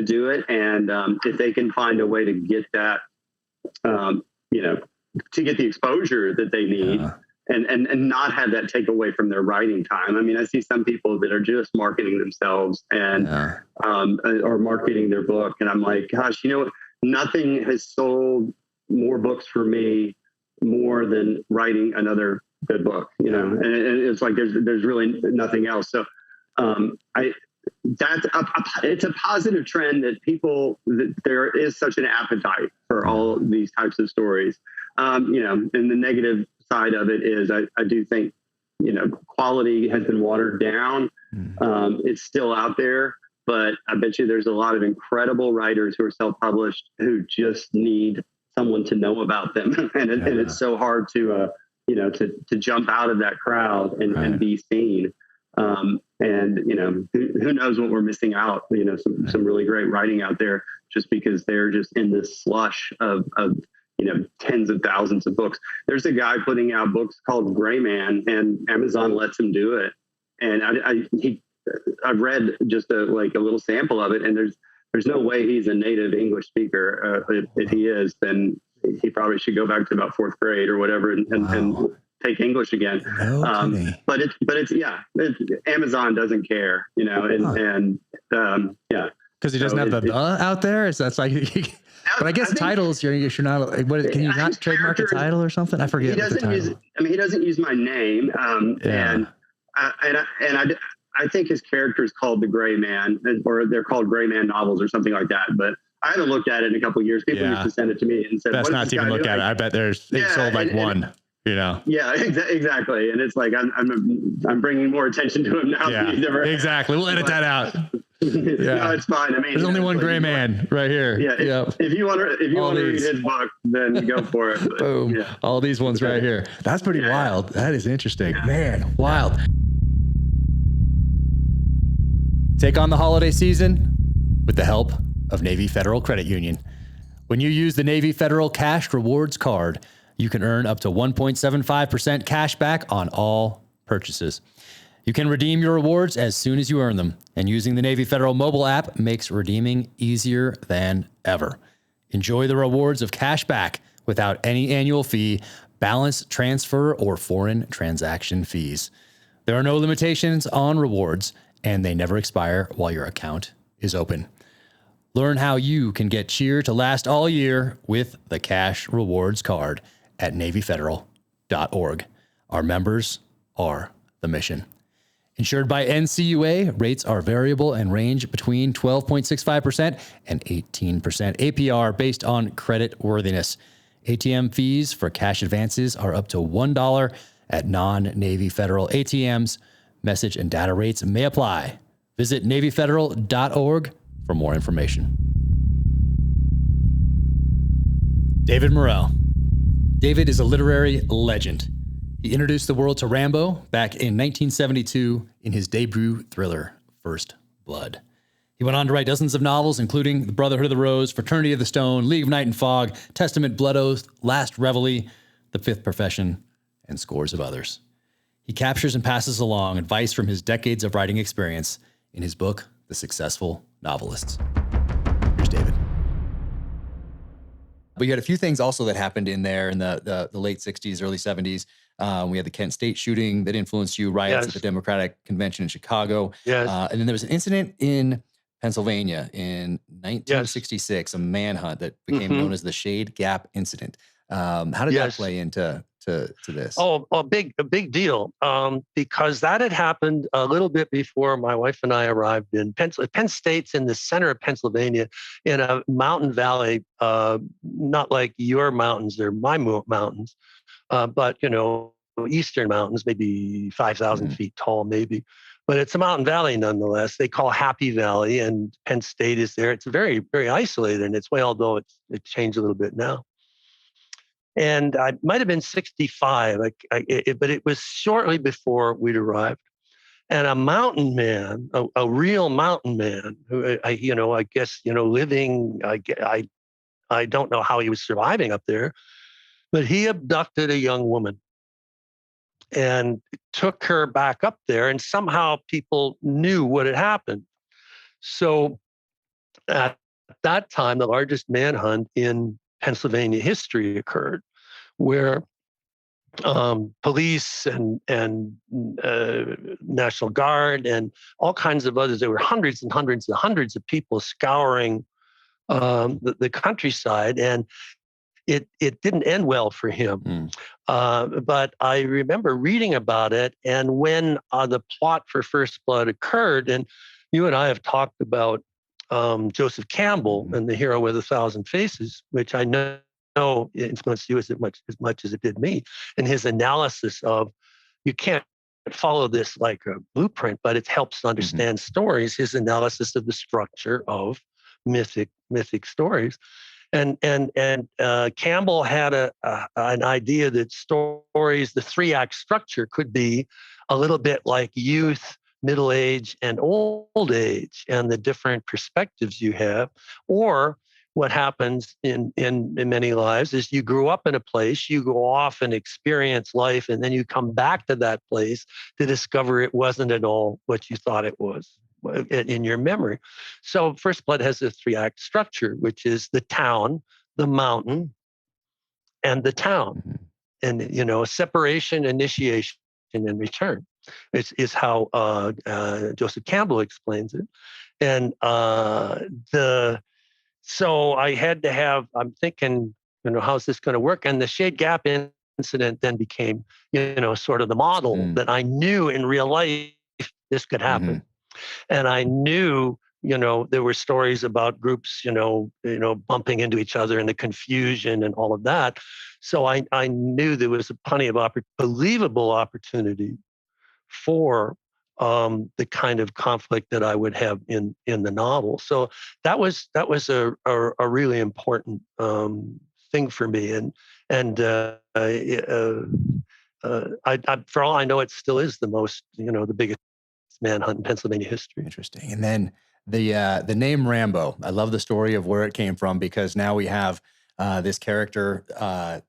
do it. And if they can find a way to get that, to get the exposure that they need, and not have that take away from their writing time. I mean, I see some people that are just marketing themselves and or marketing their book, and I'm like, gosh, nothing has sold more books for me more than writing another good book, and it's like there's really nothing else. So it's a positive trend that there is such an appetite for all these types of stories. And the negative side of it is I do think quality has been watered down. It's still out there, but I bet you there's a lot of incredible writers who are self-published who just need someone to know about them, and it's so hard to jump out of that crowd and be seen. And who knows what we're missing out, some really great writing out there just because they're just in this slush of tens of thousands of books. There's a guy putting out books called Gray Man, and Amazon lets him do it. And I've read just a little sample of it, and there's no way he's a native English speaker. If he is, then he probably should go back to about 4th grade or whatever and take English again. But Amazon doesn't care, and because he doesn't have the out there. So that's like. But I guess titles, you're not. Can you not trademark a title or something? I forget. He doesn't use my name. And I think his character is called the Gray Man, or they're called Gray Man novels or something like that. But I haven't looked at it in a couple of years. People used to send it to me and said, "Best not to even look at it." I bet they sold one. Yeah, exactly. And it's like I'm bringing more attention to him now. Yeah, exactly. We'll edit that out. No, it's fine. I mean, there's only one Gray Man right here. Yeah. If you want to read his book, then go for it. But, boom. Yeah. All these ones right here. That's pretty wild. That is interesting. Man, wild. Take on the holiday season with the help of Navy Federal Credit Union. When you use the Navy Federal Cash Rewards card, you can earn up to 1.75% cash back on all purchases. You can redeem your rewards as soon as you earn them, and using the Navy Federal mobile app makes redeeming easier than ever. Enjoy the rewards of cash back without any annual fee, balance transfer, or foreign transaction fees. There are no limitations on rewards, and they never expire while your account is open. Learn how you can get cheer to last all year with the Cash Rewards card at NavyFederal.org. Our members are the mission. Insured by NCUA, rates are variable and range between 12.65% and 18% APR based on credit worthiness. ATM fees for cash advances are up to $1 at non-Navy Federal ATMs. Message and data rates may apply. Visit NavyFederal.org for more information. David Morrell. David is a literary legend. He introduced the world to Rambo back in 1972 in his debut thriller, First Blood. He went on to write dozens of novels, including The Brotherhood of the Rose, Fraternity of the Stone, League of Night and Fog, Testament, Blood Oath, Last Reveille, The Fifth Profession, and scores of others. He captures and passes along advice from his decades of writing experience in his book, The Successful Novelists. Here's David. But you had a few things also that happened in there in the late 60s, early 70s. We had the Kent State shooting that influenced you, riots at the Democratic Convention in Chicago. And then there was an incident in Pennsylvania in 1966, a manhunt that became known as the Shade Gap Incident. How did that play into this? A big deal, because that had happened a little bit before my wife and I arrived in Penn State's in the center of Pennsylvania in a mountain valley, not like your mountains, they're my mountains, but, eastern mountains, maybe 5,000 feet tall, maybe. But it's a mountain valley nonetheless. They call Happy Valley, and Penn State is there. It's very, very isolated in its way, although it's changed a little bit now. And I might have been 65, but it was shortly before we'd arrived. And a mountain man, a real mountain man, who I guess living. I don't know how he was surviving up there, but he abducted a young woman and took her back up there, and somehow people knew what had happened. So at that time, the largest manhunt in Pennsylvania history occurred, where police and National Guard and all kinds of others, there were hundreds and hundreds and hundreds of people scouring the countryside, and it didn't end well for him. But I remember reading about it, and when the plot for First Blood occurred, and you and I have talked about Joseph Campbell and The Hero with a Thousand Faces, which I know influenced you as much as it did me, and his analysis of, you can't follow this like a blueprint, but it helps understand stories. His analysis of the structure of mythic stories, and Campbell had an idea that stories, the 3-act structure, could be a little bit like youth, middle age, and old age, and the different perspectives you have. Or what happens in many lives is you grew up in a place, you go off and experience life, and then you come back to that place to discover it wasn't at all what you thought it was in your memory. So First Blood has a 3-act structure, which is the town, the mountain, and the town. And, separation, initiation, and return is how Joseph Campbell explains it. And so I had to have, I'm thinking, how's this going to work? And the Shade Gap incident then became, sort of the model that I knew in real life this could happen. And I knew, there were stories about groups, bumping into each other and the confusion and all of that. So I knew there was plenty of believable opportunity for the kind of conflict that I would have in the novel. So that was a really important thing for me. And for all I know, it still is the biggest manhunt in Pennsylvania history. Interesting. And then the name Rambo, I love the story of where it came from, because now we have this character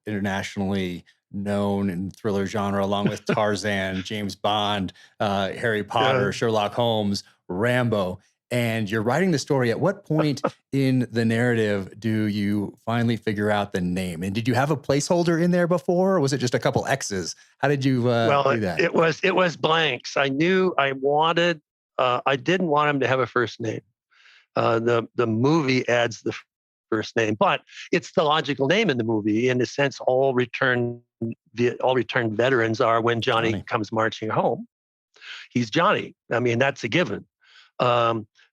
internationally known in the thriller genre, along with Tarzan, James Bond, Harry Potter, Sherlock Holmes, Rambo. And you're writing the story. At what point in the narrative do you finally figure out the name? And did you have a placeholder in there before, or was it just a couple X's? How did you do that? It was blanks. I knew I wanted. I didn't want him to have a first name. The movie adds the first name, but it's the logical name in the movie. In a sense, all returned veterans are when Johnny comes marching home. he's Johnny. I mean, that's a given.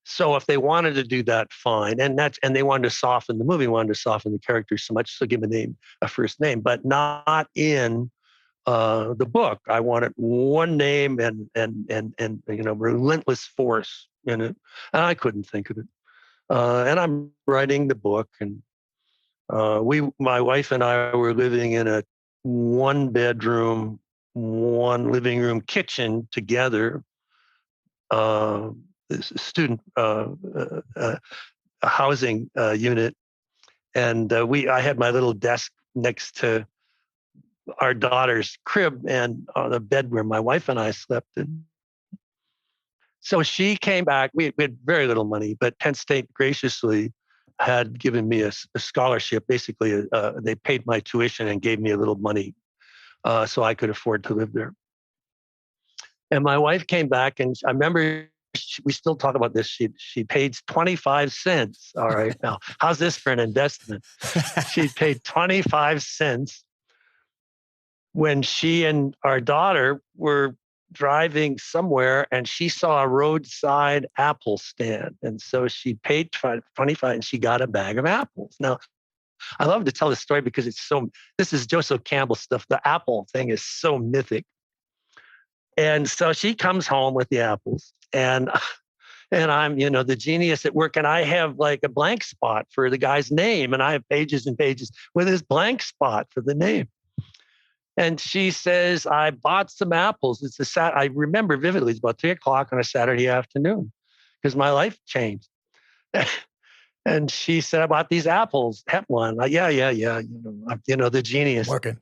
So if they wanted to do that, fine. And they wanted to soften the movie, wanted to soften the characters so much, so give a name, a first name, but not in the book. I wanted one name and relentless force in it, and I couldn't think of it. And I'm writing the book, and my wife and I were living in a 1-bedroom, 1 living room kitchen together. Student housing unit, and I had my little desk next to our daughter's crib and the bed where my wife and I slept in. So she came back. We had very little money, but Penn State graciously had given me a scholarship. Basically, they paid my tuition and gave me a little money so I could afford to live there. And my wife came back, and I remember we still talk about this. She paid 25 cents. All right, now how's this for an investment? She paid 25 cents when she and our daughter were driving somewhere, and she saw a roadside apple stand, and so she paid 25, and she got a bag of apples. Now, I love to tell this story because this is Joseph Campbell stuff. The apple thing is so mythic. And so she comes home with the apples, and I'm, the genius at work, and I have like a blank spot for the guy's name, and I have pages and pages with his blank spot for the name. And she says, I bought some apples. I remember vividly, it's about 3:00 on a Saturday afternoon because my life changed. And she said, I bought these apples. Have one. Yeah. The genius. Working.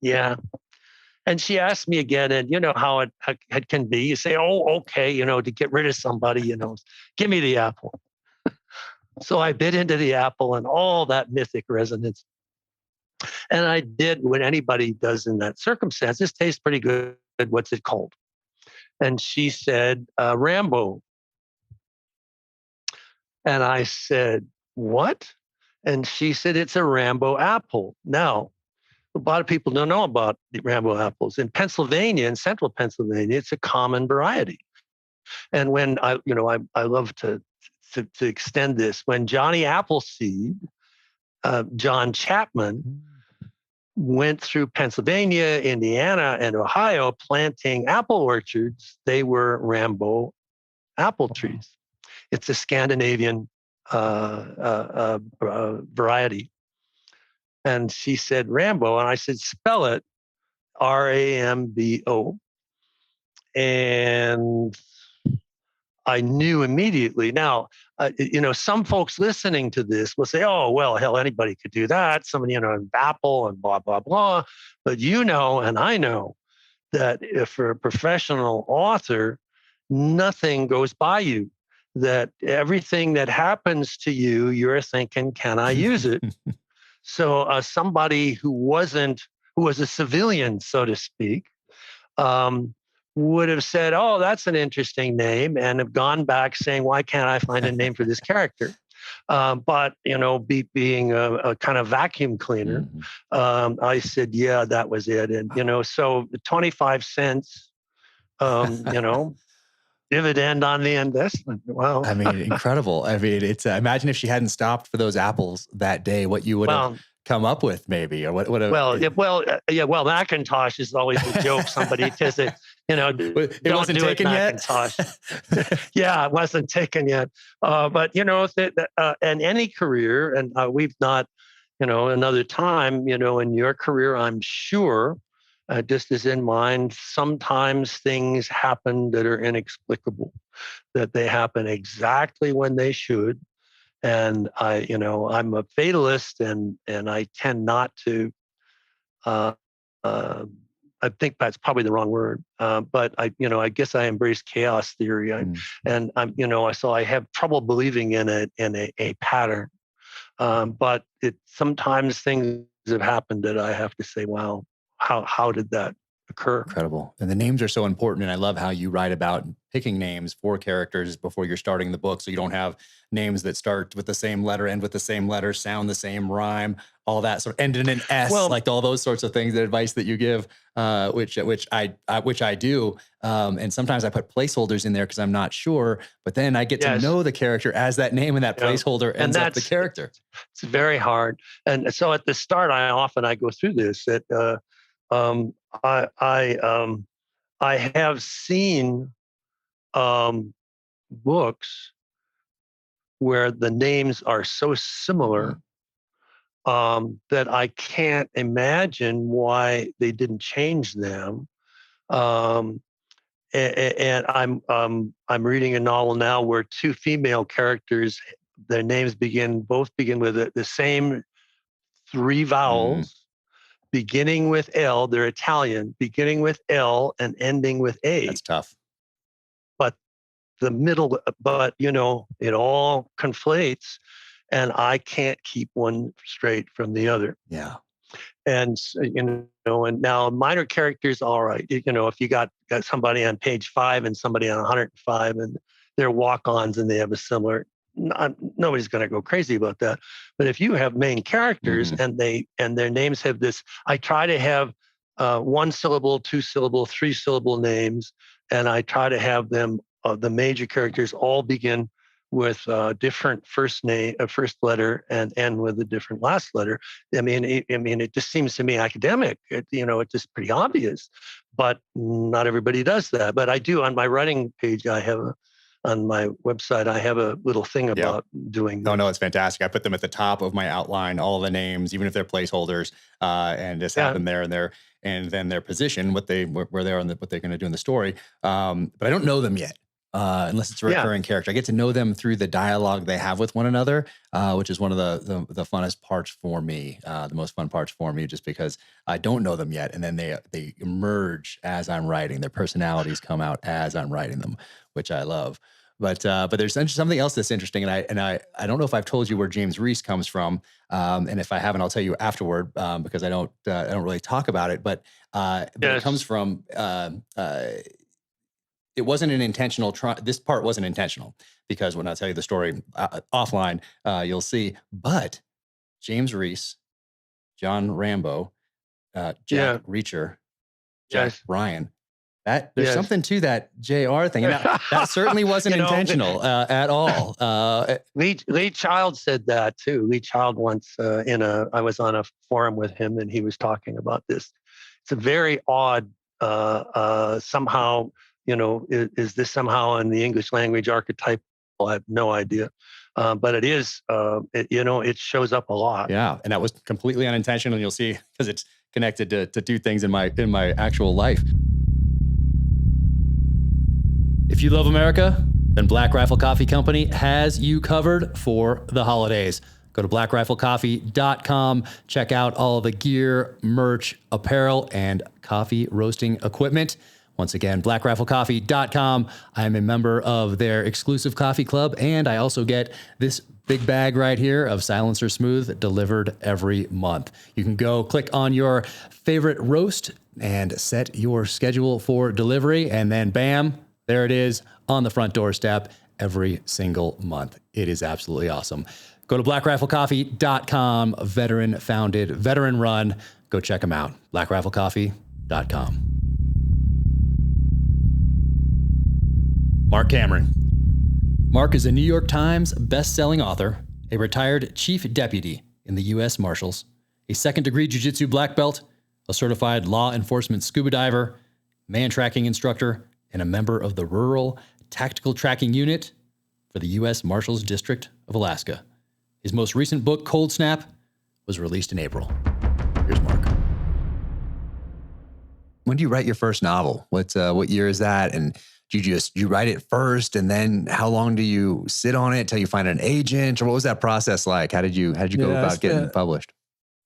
Yeah. And she asked me again, and you know how it can be. You say, oh, okay, to get rid of somebody, give me the apple. So I bit into the apple and all that mythic resonance. And I did what anybody does in that circumstance. This tastes pretty good. What's it called? And she said, Rambo. And I said, what? And she said, it's a Rambo apple. Now, a lot of people don't know about the Rambo apples. In Pennsylvania, in central Pennsylvania, it's a common variety. And when I love to extend this, when Johnny Appleseed, John Chapman, went through Pennsylvania, Indiana, and Ohio planting apple orchards, they were Rambo apple trees. It's a Scandinavian variety. And she said, Rambo. And I said, spell it, Rambo. And I knew immediately. Now, some folks listening to this will say, oh, well, hell, anybody could do that. Somebody, Apple and blah, blah, blah. But and I know that if for a professional author, nothing goes by you. That everything that happens to you, you're thinking, can I use it? So somebody who was a civilian, so to speak, would have said, oh, that's an interesting name, and have gone back saying, why can't I find a name for this character? But, being a kind of vacuum cleaner, I said, yeah, that was it. And, so 25 cents, dividend on the investment. Wow. I mean, incredible. I mean, it's imagine if she hadn't stopped for those apples that day, what you would have come up with, maybe, or what. Well, Macintosh is always a joke. Somebody says it. It wasn't taken yet. Yeah, it wasn't taken yet. But in any career, and we've not, another time, in your career, I'm sure. Just as in mine, sometimes things happen that are inexplicable, that they happen exactly when they should. And I'm a fatalist, and I tend not to. I think that's probably the wrong word, but I guess I embrace chaos theory, and so I have trouble believing in a pattern. But sometimes things have happened that I have to say, wow. How did that occur. Incredible. And the names are so important. And I love how you write about picking names for characters before you're starting the book. So you don't have names that start with the same letter, end with the same letter, sound the same, rhyme, all that sort of end in an S, Well, like all those sorts of things, the advice that you give, which I do. And sometimes I put placeholders in there because I'm not sure, but then I get to know the character as that name, and that placeholder ends up the character. It's very hard. And so at the start, I go through this that, I have seen books where the names are so similar that I can't imagine why they didn't change them. And I'm reading a novel now where two female characters, their names both begin with the same three vowels. Beginning with L, they're Italian, beginning with L and ending with A. That's tough. But it all conflates, and I can't keep one straight from the other. Yeah. And, and now minor characters, all right. If you got somebody on page 5 and somebody on 105 and they're walk-ons and they have a similar, nobody's going to go crazy about that. But if you have main characters and their names have this, I try to have 1 syllable, 2 syllable, 3 syllable names, and I try to have them the major characters all begin with different first letter and end with a different last letter. It just seems to me academic. It's just pretty obvious, but not everybody does that. But I do on my writing page. On my website, I have a little thing about doing that. No, it's fantastic. I put them at the top of my outline, all the names, even if they're placeholders, and just have them there and then their position, where they are and what they're going to do in the story. But I don't know them yet. Unless it's a recurring character. I get to know them through the dialogue they have with one another, which is one of the funnest parts for me, the most fun parts for me, just because I don't know them yet. And then they emerge as I'm writing. Their personalities come out as I'm writing them, which I love. But there's something else that's interesting, and I don't know if I've told you where James Reese comes from, and if I haven't, I'll tell you afterward, because I don't really talk about it. But it comes from. It wasn't an intentional this part wasn't intentional, because when I tell you the story offline, you'll see. But James Reese, John Rambo, Jack Reacher, Jack Ryan. There's something to that JR thing. And that certainly wasn't intentional at all. Lee Child said that too. Lee Child once I was on a forum with him and he was talking about this. It's a very odd somehow. Is this somehow in the English language archetypal? I have no idea. But it is, it shows up a lot. Yeah. And that was completely unintentional. And you'll see, because it's connected to two things in my actual life. If you love America, then Black Rifle Coffee Company has you covered for the holidays. Go to blackriflecoffee.com. Check out all the gear, merch, apparel, and coffee roasting equipment. Once again, blackriflecoffee.com. I am a member of their exclusive coffee club, and I also get this big bag right here of Silencer Smooth delivered every month. You can go click on your favorite roast and set your schedule for delivery, and then bam, there it is on the front doorstep every single month. It is absolutely awesome. Go to blackriflecoffee.com, veteran founded, veteran run. Go check them out, blackriflecoffee.com. Mark Cameron. Mark is a New York Times best-selling author, a retired chief deputy in the U.S. Marshals, a second-degree jiu-jitsu black belt, a certified law enforcement scuba diver, man-tracking instructor, and a member of the Rural Tactical Tracking Unit for the U.S. Marshals District of Alaska. His most recent book, Cold Snap, was released in April. Here's Mark. When do you write your first novel? What year is that? And do you write it first, and then how long do you sit on it till you find an agent? Or what was that process like? How did you go about getting published?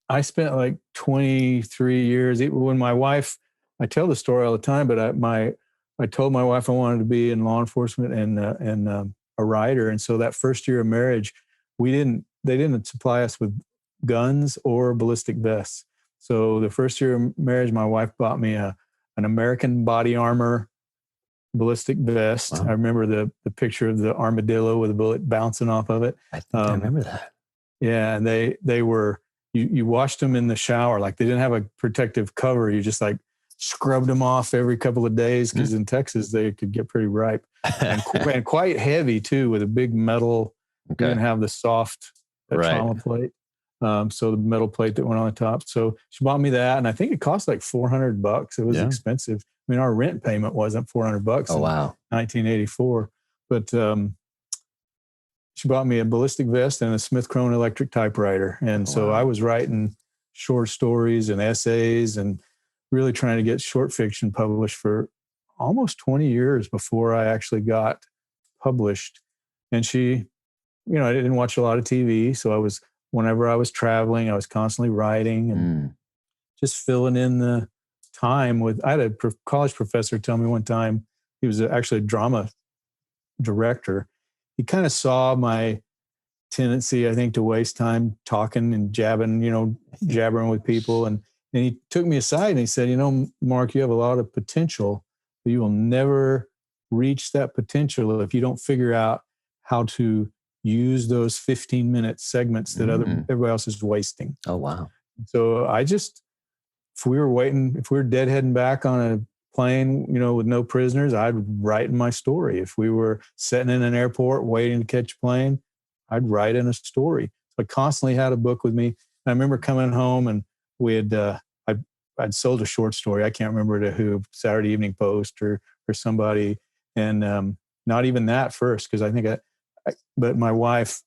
I spent like 23 years. When my wife, I tell the story all the time, but I told my wife I wanted to be in law enforcement and a writer. And so that first year of marriage, they didn't supply us with guns or ballistic vests. So the first year of marriage, my wife bought me a an American body armor ballistic vest. Wow. I remember the picture of the armadillo with a bullet bouncing off of it. I think I remember that. Yeah, and they were, you washed them in the shower. Like they didn't have a protective cover. You just like scrubbed them off every couple of days because in Texas they could get pretty ripe and quite heavy too, with a big metal. Okay. You didn't have the soft trauma plate. So the metal plate that went on the top. So she bought me that, and I think it cost like $400. It was expensive. I mean, our rent payment wasn't $400 Oh, wow. 1984. But she bought me a ballistic vest and a Smith Krone electric typewriter. And so I was writing short stories and essays and really trying to get short fiction published for almost 20 years before I actually got published. And she, you know, I didn't watch a lot of TV. So whenever I was traveling, I was constantly writing and just filling in the time I had a college professor tell me one time, he was actually a drama director. He kind of saw my tendency, I think, to waste time talking and jabbering with people. And he took me aside and he said, you know, Mark, you have a lot of potential, but you will never reach that potential if you don't figure out how to use those 15-minute segments that everybody else is wasting. Oh, wow. So if we were deadheading back on a plane, you know, with no prisoners, I'd write in my story. If we were sitting in an airport waiting to catch a plane, I'd write in a story. So I constantly had a book with me. And I remember coming home and we had, I'd sold a short story. I can't remember to who, Saturday Evening Post or somebody. And not even that first, because I think but my wife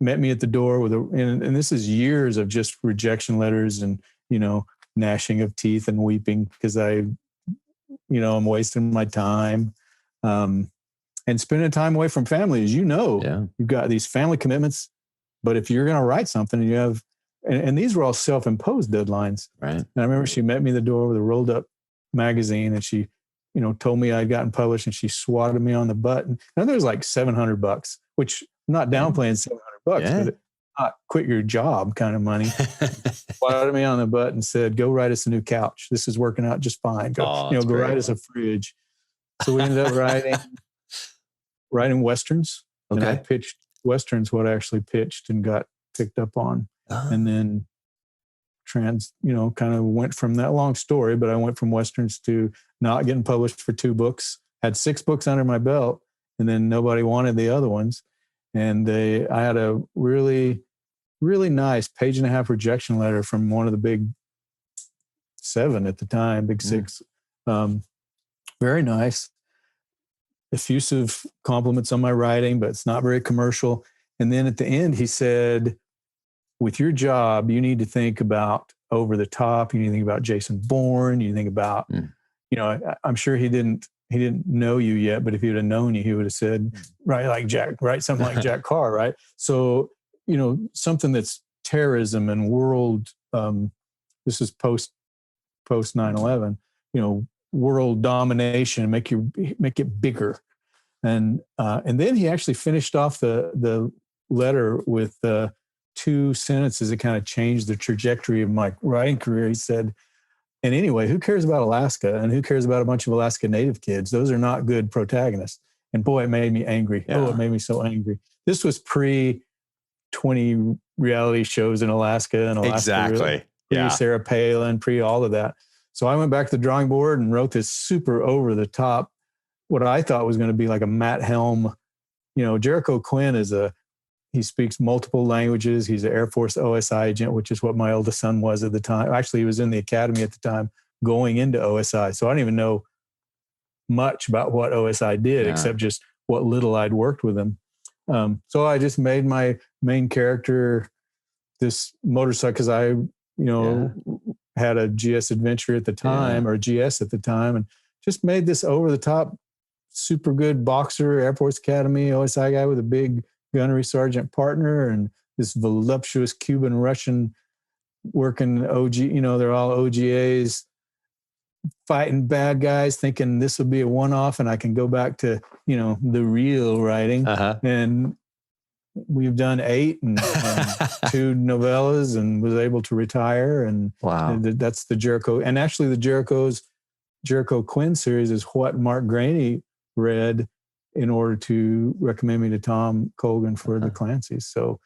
met me at the door and this is years of just rejection letters and, you know, gnashing of teeth and weeping because I'm wasting my time and spending time away from family. As you know, you've got these family commitments, but if you're going to write something and you have, and these were all self-imposed deadlines. Right. And I remember she met me at the door with a rolled up magazine and she, you know, told me I'd gotten published and she swatted me on the butt. And there was like $700, which I'm not downplaying $700, but it's not quit your job kind of money. Swatted me on the butt and said, go write us a new couch. This is working out just fine. Go write us a fridge. So we ended up writing Westerns. Okay. And I pitched Westerns, what I actually pitched and got picked up on. And then kind of went from that long story, but I went from Westerns to not getting published for 2 books, had 6 books under my belt, and then nobody wanted the other ones. And I had a really, really nice 1.5-page rejection letter from one of the big 7 at the time, big 6. Very nice, effusive compliments on my writing, but it's not very commercial. And then at the end, he said, with your job, you need to think about over the top. You need to think about Jason Bourne. You think about, you know, I'm sure he didn't know you yet, but if he would have known you, he would have said, write something like Jack Carr, right? So, you know, something that's terrorism and world, this is post 9/11, you know, world domination, make it bigger. And then he actually finished off the letter with 2 sentences that kind of changed the trajectory of my writing career. He said, and anyway, who cares about Alaska and who cares about a bunch of Alaska Native kids? Those are not good protagonists. And boy, it made me angry. Yeah. Oh, it made me so angry. This was pre 20 reality shows in Alaska and Alaska. Exactly. Pre Sarah Palin, pre all of that. So I went back to the drawing board and wrote this super over the top, what I thought was going to be like a Matt Helm. You know, Jericho Quinn he speaks multiple languages. He's an Air Force OSI agent, which is what my oldest son was at the time. Actually, he was in the academy at the time going into OSI. So I don't even know much about what OSI did, except just what little I'd worked with him. So I just made my main character this motorcycle because I, had a GS Adventure at the time or GS at the time, and just made this over the top, super good boxer, Air Force Academy, OSI guy with a big gunnery sergeant partner, and this voluptuous Cuban Russian working OG, they're all OGAs fighting bad guys, thinking this will be a one-off and I can go back to, the real writing. And we've done 8 and 2 novellas and was able to retire. And wow, that's the Jericho. And actually the Jericho's Jericho Quinn series is what Mark Graney read in order to recommend me to Tom Colgan for the Clancy's. So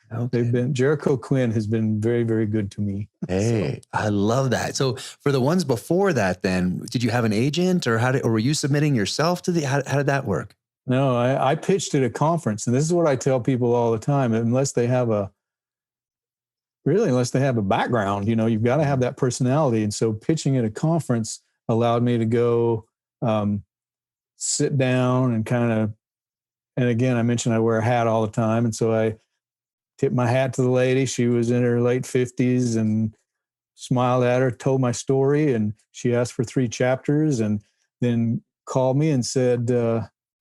Jericho Quinn has been very, very good to me. Hey, I love that. So for the ones before that, then did you have an agent, or or were you submitting yourself to how did that work? No, I pitched at a conference, and this is what I tell people all the time. Unless they have a background, you've got to have that personality. And so pitching at a conference allowed me to go sit down and again, I mentioned I wear a hat all the time. And so I tipped my hat to the lady. She was in her late 50s and smiled at her, told my story, and she asked for 3 chapters and then called me and said,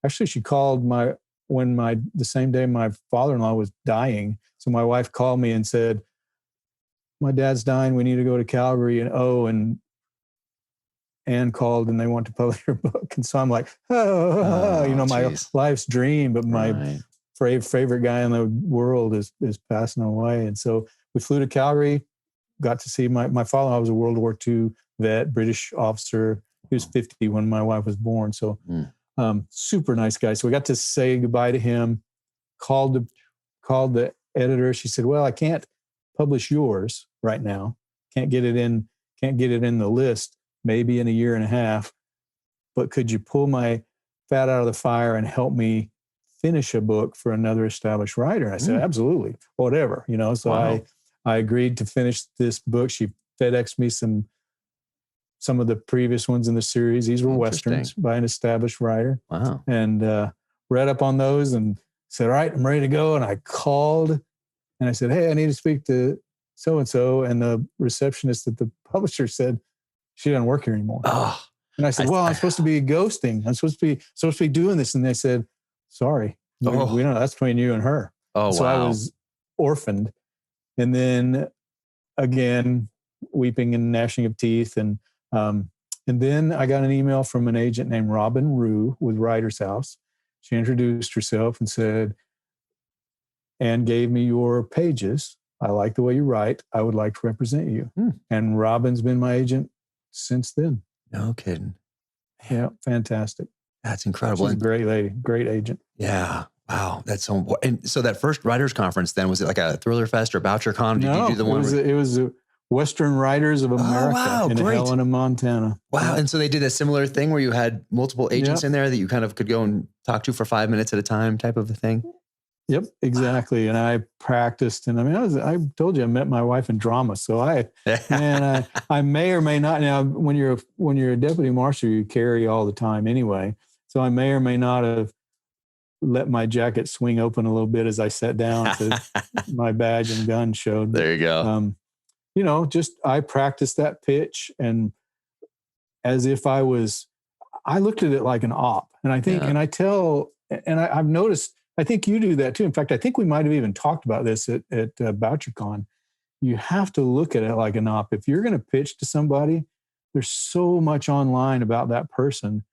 actually she called the same day my father-in-law was dying. So my wife called me and said, my dad's dying. We need to go to Calgary. And Anne called and they want to publish your book. And so I'm like, my life's dream, but my favorite guy in the world is passing away. And so we flew to Calgary, got to see my father-in-law was a World War II vet, British officer. He was 50 when my wife was born. So super nice guy. So we got to say goodbye to him, called the editor. She said, well, I can't publish yours right now. Can't get it in the list, maybe in a year and a half, but could you pull my fat out of the fire and help me finish a book for another established writer? And I said, absolutely, whatever, So I agreed to finish this book. She FedExed me some of the previous ones in the series. These were Westerns by an established writer. Wow. And read up on those and said, all right, I'm ready to go. And I called and I said, hey, I need to speak to so-and-so. And the receptionist at the publisher said, she doesn't work here anymore. Oh, and I said, well, I'm supposed to be ghosting. I'm supposed to be doing this. And they said, sorry, we don't know. That's between you and her. Oh, so wow. I was orphaned. And then again, weeping and gnashing of teeth. And then I got an email from an agent named Robin Rue with Writer's House. She introduced herself and said, Anne gave me your pages. I like the way you write. I would like to represent you. And Robin's been my agent since then. No kidding. Yeah, fantastic. That's incredible. She's a great lady, great agent. Yeah. Wow. That's so important. And so that first writers conference then, was it like a Thriller Fest or BoucherCon? Did you do the one? It was Western Writers of America in Helena, Montana. Wow. And so they did a similar thing where you had multiple agents in there that you kind of could go and talk to for 5 minutes at a time type of a thing? Yep, exactly. Wow. And I practiced, and I told you I met my wife in drama. So I may or may not. Now, when you're a deputy marshal, you carry all the time anyway. So I may or may not have let my jacket swing open a little bit as I sat down. So my badge and gun showed. There you go. I practiced that pitch, and as if I looked at it like an op. And I think, I've noticed. I think you do that too. In fact, I think we might have even talked about this at BoucherCon. You have to look at it like an op. If you're going to pitch to somebody, there's so much online about that person.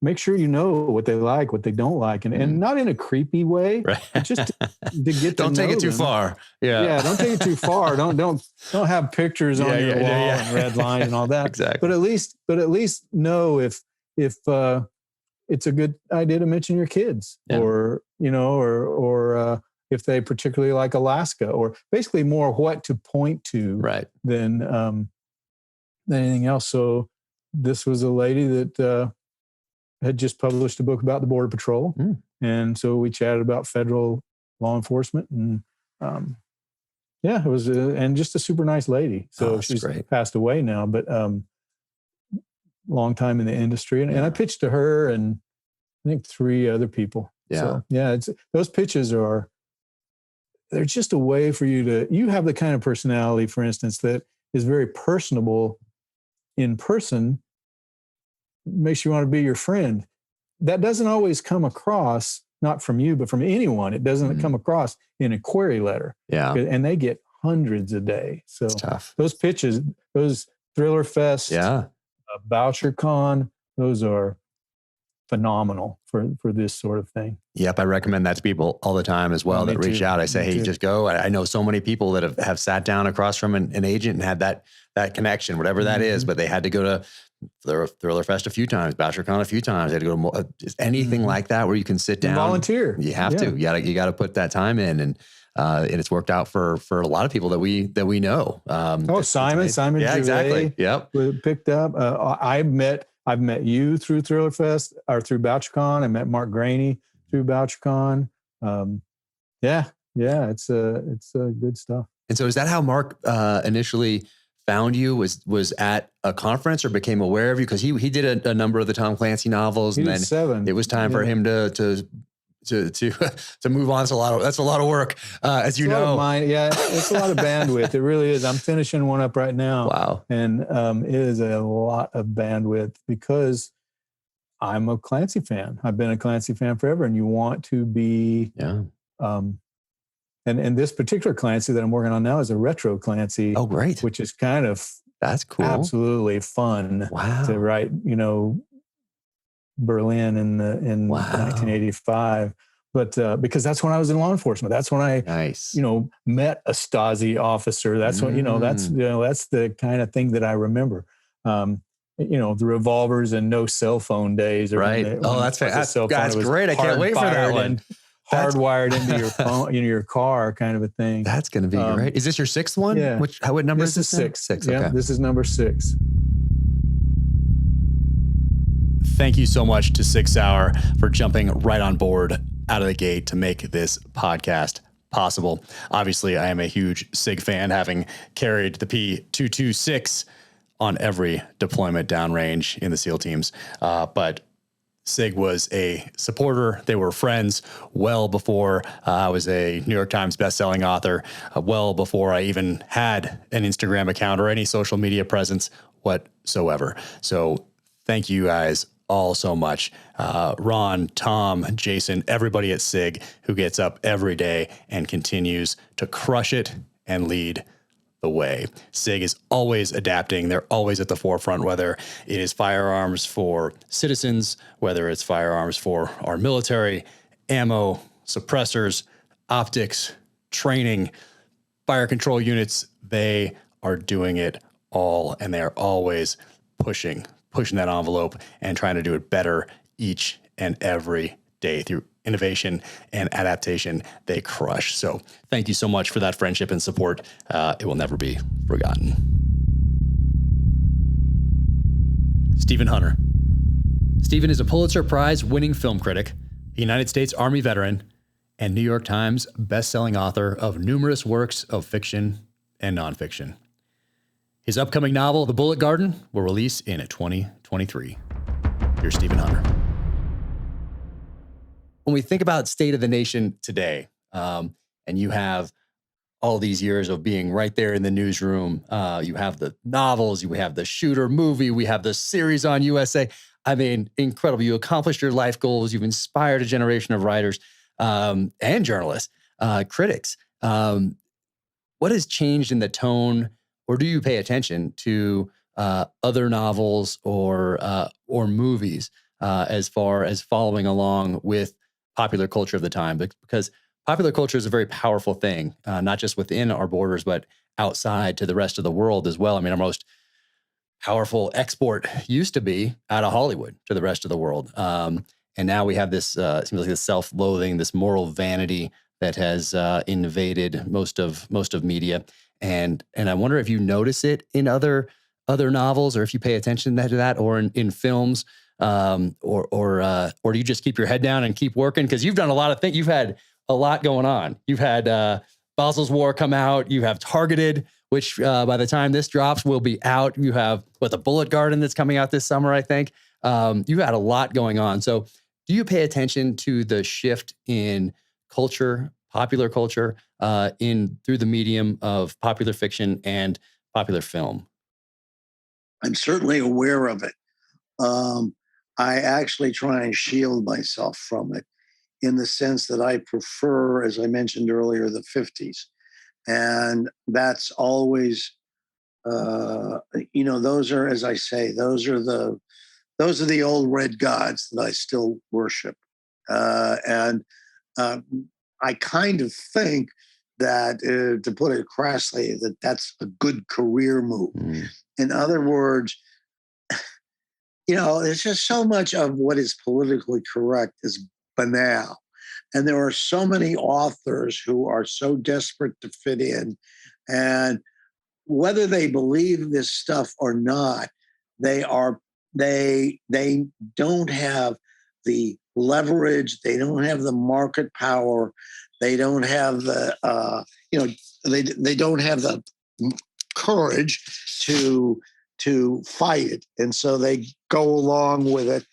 Make sure you know what they like, what they don't like, and not in a creepy way. Right. Just to get to don't take it too far. Yeah, don't take it too far. Don't have pictures on your wall and red line and all that. Exactly. But at least know if it's a good idea to mention your kids, or if they particularly like Alaska, or basically more what to point to than anything else. So this was a lady that had just published a book about the Border Patrol. And so we chatted about federal law enforcement, and it was and just a super nice lady. So she's passed away now, but long time in the industry. And I pitched to her and I think 3 other people. Yeah. So, those pitches they're just a way for you have the kind of personality, for instance, that is very personable in person, makes you want to be your friend. That doesn't always come across, not from you, but from anyone. It doesn't come across in a query letter. Yeah. And they get hundreds a day. So those pitches, those Thriller Fest, BoucherCon, those are phenomenal for this sort of thing. Yep. I recommend that to people all the time as well that reach out. I say, hey, just go. I know so many people that have sat down across from an agent and had that connection, whatever that is, but they had to go to Thriller Fest a few times, BoucherCon a few times. I had to go to just anything like that where you can sit down, volunteer. You have to. You got to put that time in, and it's worked out for a lot of people that we know. Simon yeah, Gervais exactly. Yep, picked up. I've met you through Thriller Fest or through BoucherCon. I met Mark Graney through BoucherCon. It's good stuff. And so, is that how Mark initially found you? Was at a conference or became aware of you? Because he did a number of the Tom Clancy novels, and then 7. It was time for him to move on. That's a lot of work, as you know. It's a lot of bandwidth. It really is. I'm finishing one up right now. Wow, and it is a lot of bandwidth because I'm a Clancy fan. I've been a Clancy fan forever, and you want to be. Yeah. And this particular Clancy that I'm working on now is a retro Clancy. Oh, great! Which is kind of that's cool. Absolutely fun. Wow. To write, Berlin in 1985. But because that's when I was in law enforcement. That's when I met a Stasi officer. That's when that's the kind of thing that I remember. The revolvers and no cell phone days. Right. That's great. I can't wait for that one. Hardwired into your phone, in your car, kind of a thing. That's going to be great. Is this your 6th one? Yeah. What number is this? 6. 6. Yeah, okay. This is number 6. Thank you so much to 6 Hour for jumping right on board out of the gate to make this podcast possible. Obviously, I am a huge SIG fan, having carried the P226 on every deployment downrange in the SEAL teams. But SIG was a supporter. They were friends well before I was a New York Times bestselling author, well before I even had an Instagram account or any social media presence whatsoever. So thank you guys all so much. Ron, Tom, Jason, everybody at SIG who gets up every day and continues to crush it and lead the way. SIG is always adapting. They're always at the forefront, whether it is firearms for citizens, whether it's firearms for our military, ammo, suppressors, optics, training, fire control units. They are doing it all, and they are always pushing that envelope and trying to do it better each and every day through innovation and adaptation. They crush. So thank you so much for that friendship and support. It will never be forgotten. Stephen Hunter. Stephen is a Pulitzer Prize winning film critic, a United States Army veteran, and New York Times bestselling author of numerous works of fiction and nonfiction. His upcoming novel, The Bullet Garden, will release in 2023. Here's Stephen Hunter. When we think about state of the nation today, and you have all these years of being right there in the newsroom, you have the novels, you have the Shooter movie, we have the series on USA. I mean, incredible. You accomplished your life goals. You've inspired a generation of writers and journalists, critics. What has changed in the tone, or do you pay attention to other novels or movies as far as following along with popular culture of the time? Because popular culture is a very powerful thing, not just within our borders, but outside to the rest of the world as well. I mean, our most powerful export used to be out of Hollywood to the rest of the world. And now we have this, it seems like this self-loathing, this moral vanity that has invaded most of media. And I wonder if you notice it in other novels, or if you pay attention to that, or in films, or do you just keep your head down and keep working? Because you've done a lot of things. You've had a lot going on. You've had Basil's War come out. You have Targeted, which by the time this drops will be out. You have The Bullet Garden that's coming out this summer, I think. You've had a lot going on. So do you pay attention to the shift in culture, popular culture, through the medium of popular fiction and popular film? I'm certainly aware of it. I actually try and shield myself from it, in the sense that I prefer, as I mentioned earlier, the 50s. And that's always, those are, as I say, those are the old red gods that I still worship. And I kind of think that, to put it crassly, that's a good career move. In other words, there's just so much of what is politically correct is banal. And there are so many authors who are so desperate to fit in. And whether they believe this stuff or not, they don't have the leverage, they don't have the market power, they don't have the they don't have the courage to fight it, and so they go along with it,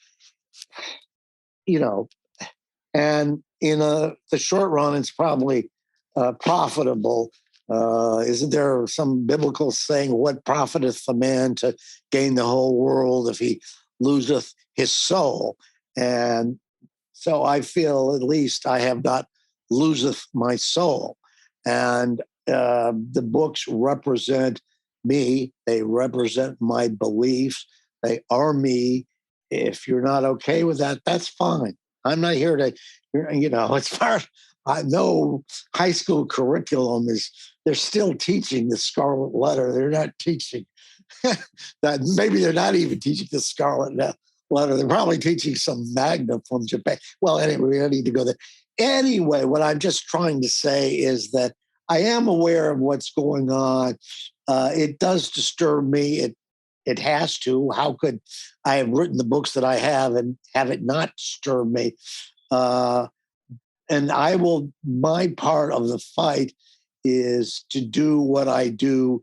and in the short run, it's probably profitable. Isn't there some biblical saying, what profiteth the man to gain the whole world if he loseth his soul? And so I feel, at least I have not loseth my soul. And the books represent me. They represent my beliefs. They are me. If you're not okay with that, that's fine. I'm not here to, as far as I know, high school curriculum they're still teaching the Scarlet Letter. They're not teaching that. Maybe they're not even teaching the Scarlet Letter. They're probably teaching some Magna from Japan. Well, anyway, we don't need to go there. Anyway, what I'm just trying to say is that I am aware of what's going on. It does disturb me. It has to. How could I have written the books that I have and have it not disturb me? And my part of the fight is to do what I do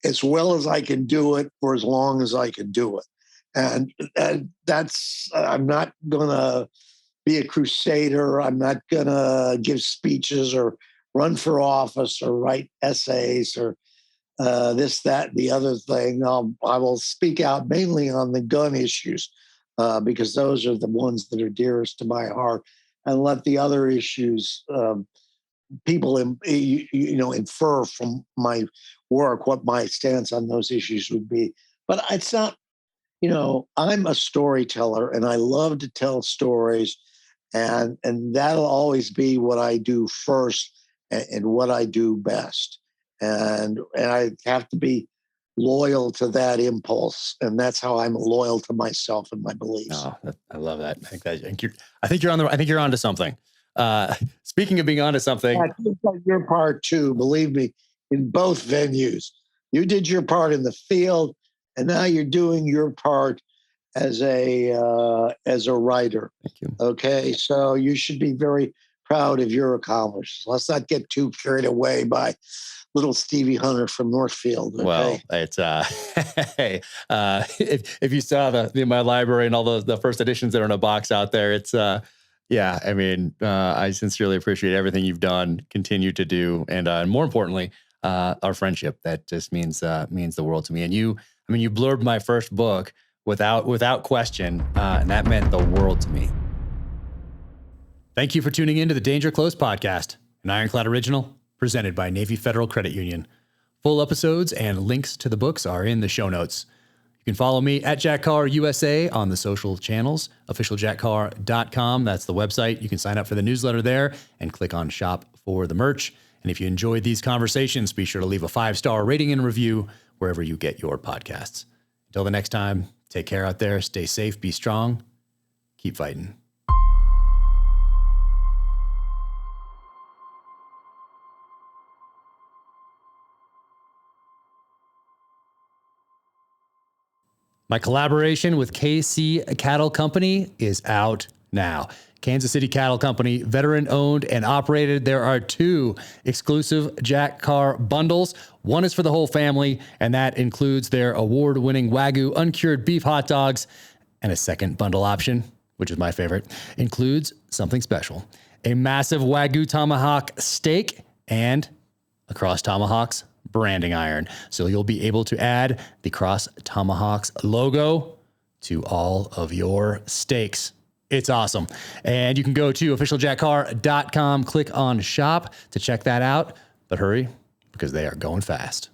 as well as I can do it for as long as I can do it. And that's, I'm not going to be a crusader. I'm not going to give speeches or run for office or write essays or this, that, the other thing. I will speak out mainly on the gun issues because those are the ones that are dearest to my heart, and let the other issues people infer from my work what my stance on those issues would be. But it's not, I'm a storyteller and I love to tell stories, and that'll always be what I do first and what I do best. And I have to be loyal to that impulse, and that's how I'm loyal to myself and my beliefs. Oh, I love that. I think you're onto something. Speaking of being onto something, I think that's your part too. Believe me, in both venues, you did your part in the field, and now you're doing your part as a writer. Thank you. Okay, so you should be very proud of your accomplishments. Let's not get too carried away by little Stevie Hunter from Northfield. Okay? Well, it's hey, if you saw my library and all the first editions that are in a box out there, it's yeah. I mean, I sincerely appreciate everything you've done, continue to do, and more importantly, our friendship. That just means the world to me. And you blurbed my first book without question, and that meant the world to me. Thank you for tuning in to the Danger Close podcast, an Ironclad original presented by Navy Federal Credit Union. Full episodes and links to the books are in the show notes. You can follow me at Jack Carr USA on the social channels, officialjackcarr.com. That's the website. You can sign up for the newsletter there and click on shop for the merch. And if you enjoyed these conversations, be sure to leave a 5-star rating and review wherever you get your podcasts. Until the next time, take care out there. Stay safe, be strong, keep fighting. My collaboration with KC Cattle Company is out now. Kansas City Cattle Company, veteran owned and operated. There are 2 exclusive Jack Carr bundles. One is for the whole family, and that includes their award-winning Wagyu uncured beef hot dogs. And a second bundle option, which is my favorite, includes something special: a massive Wagyu tomahawk steak and a Cross Tomahawks branding iron. So you'll be able to add the Cross Tomahawks logo to all of your steaks. It's awesome. And you can go to officialjackcarr.com, click on shop to check that out. But hurry, because they are going fast.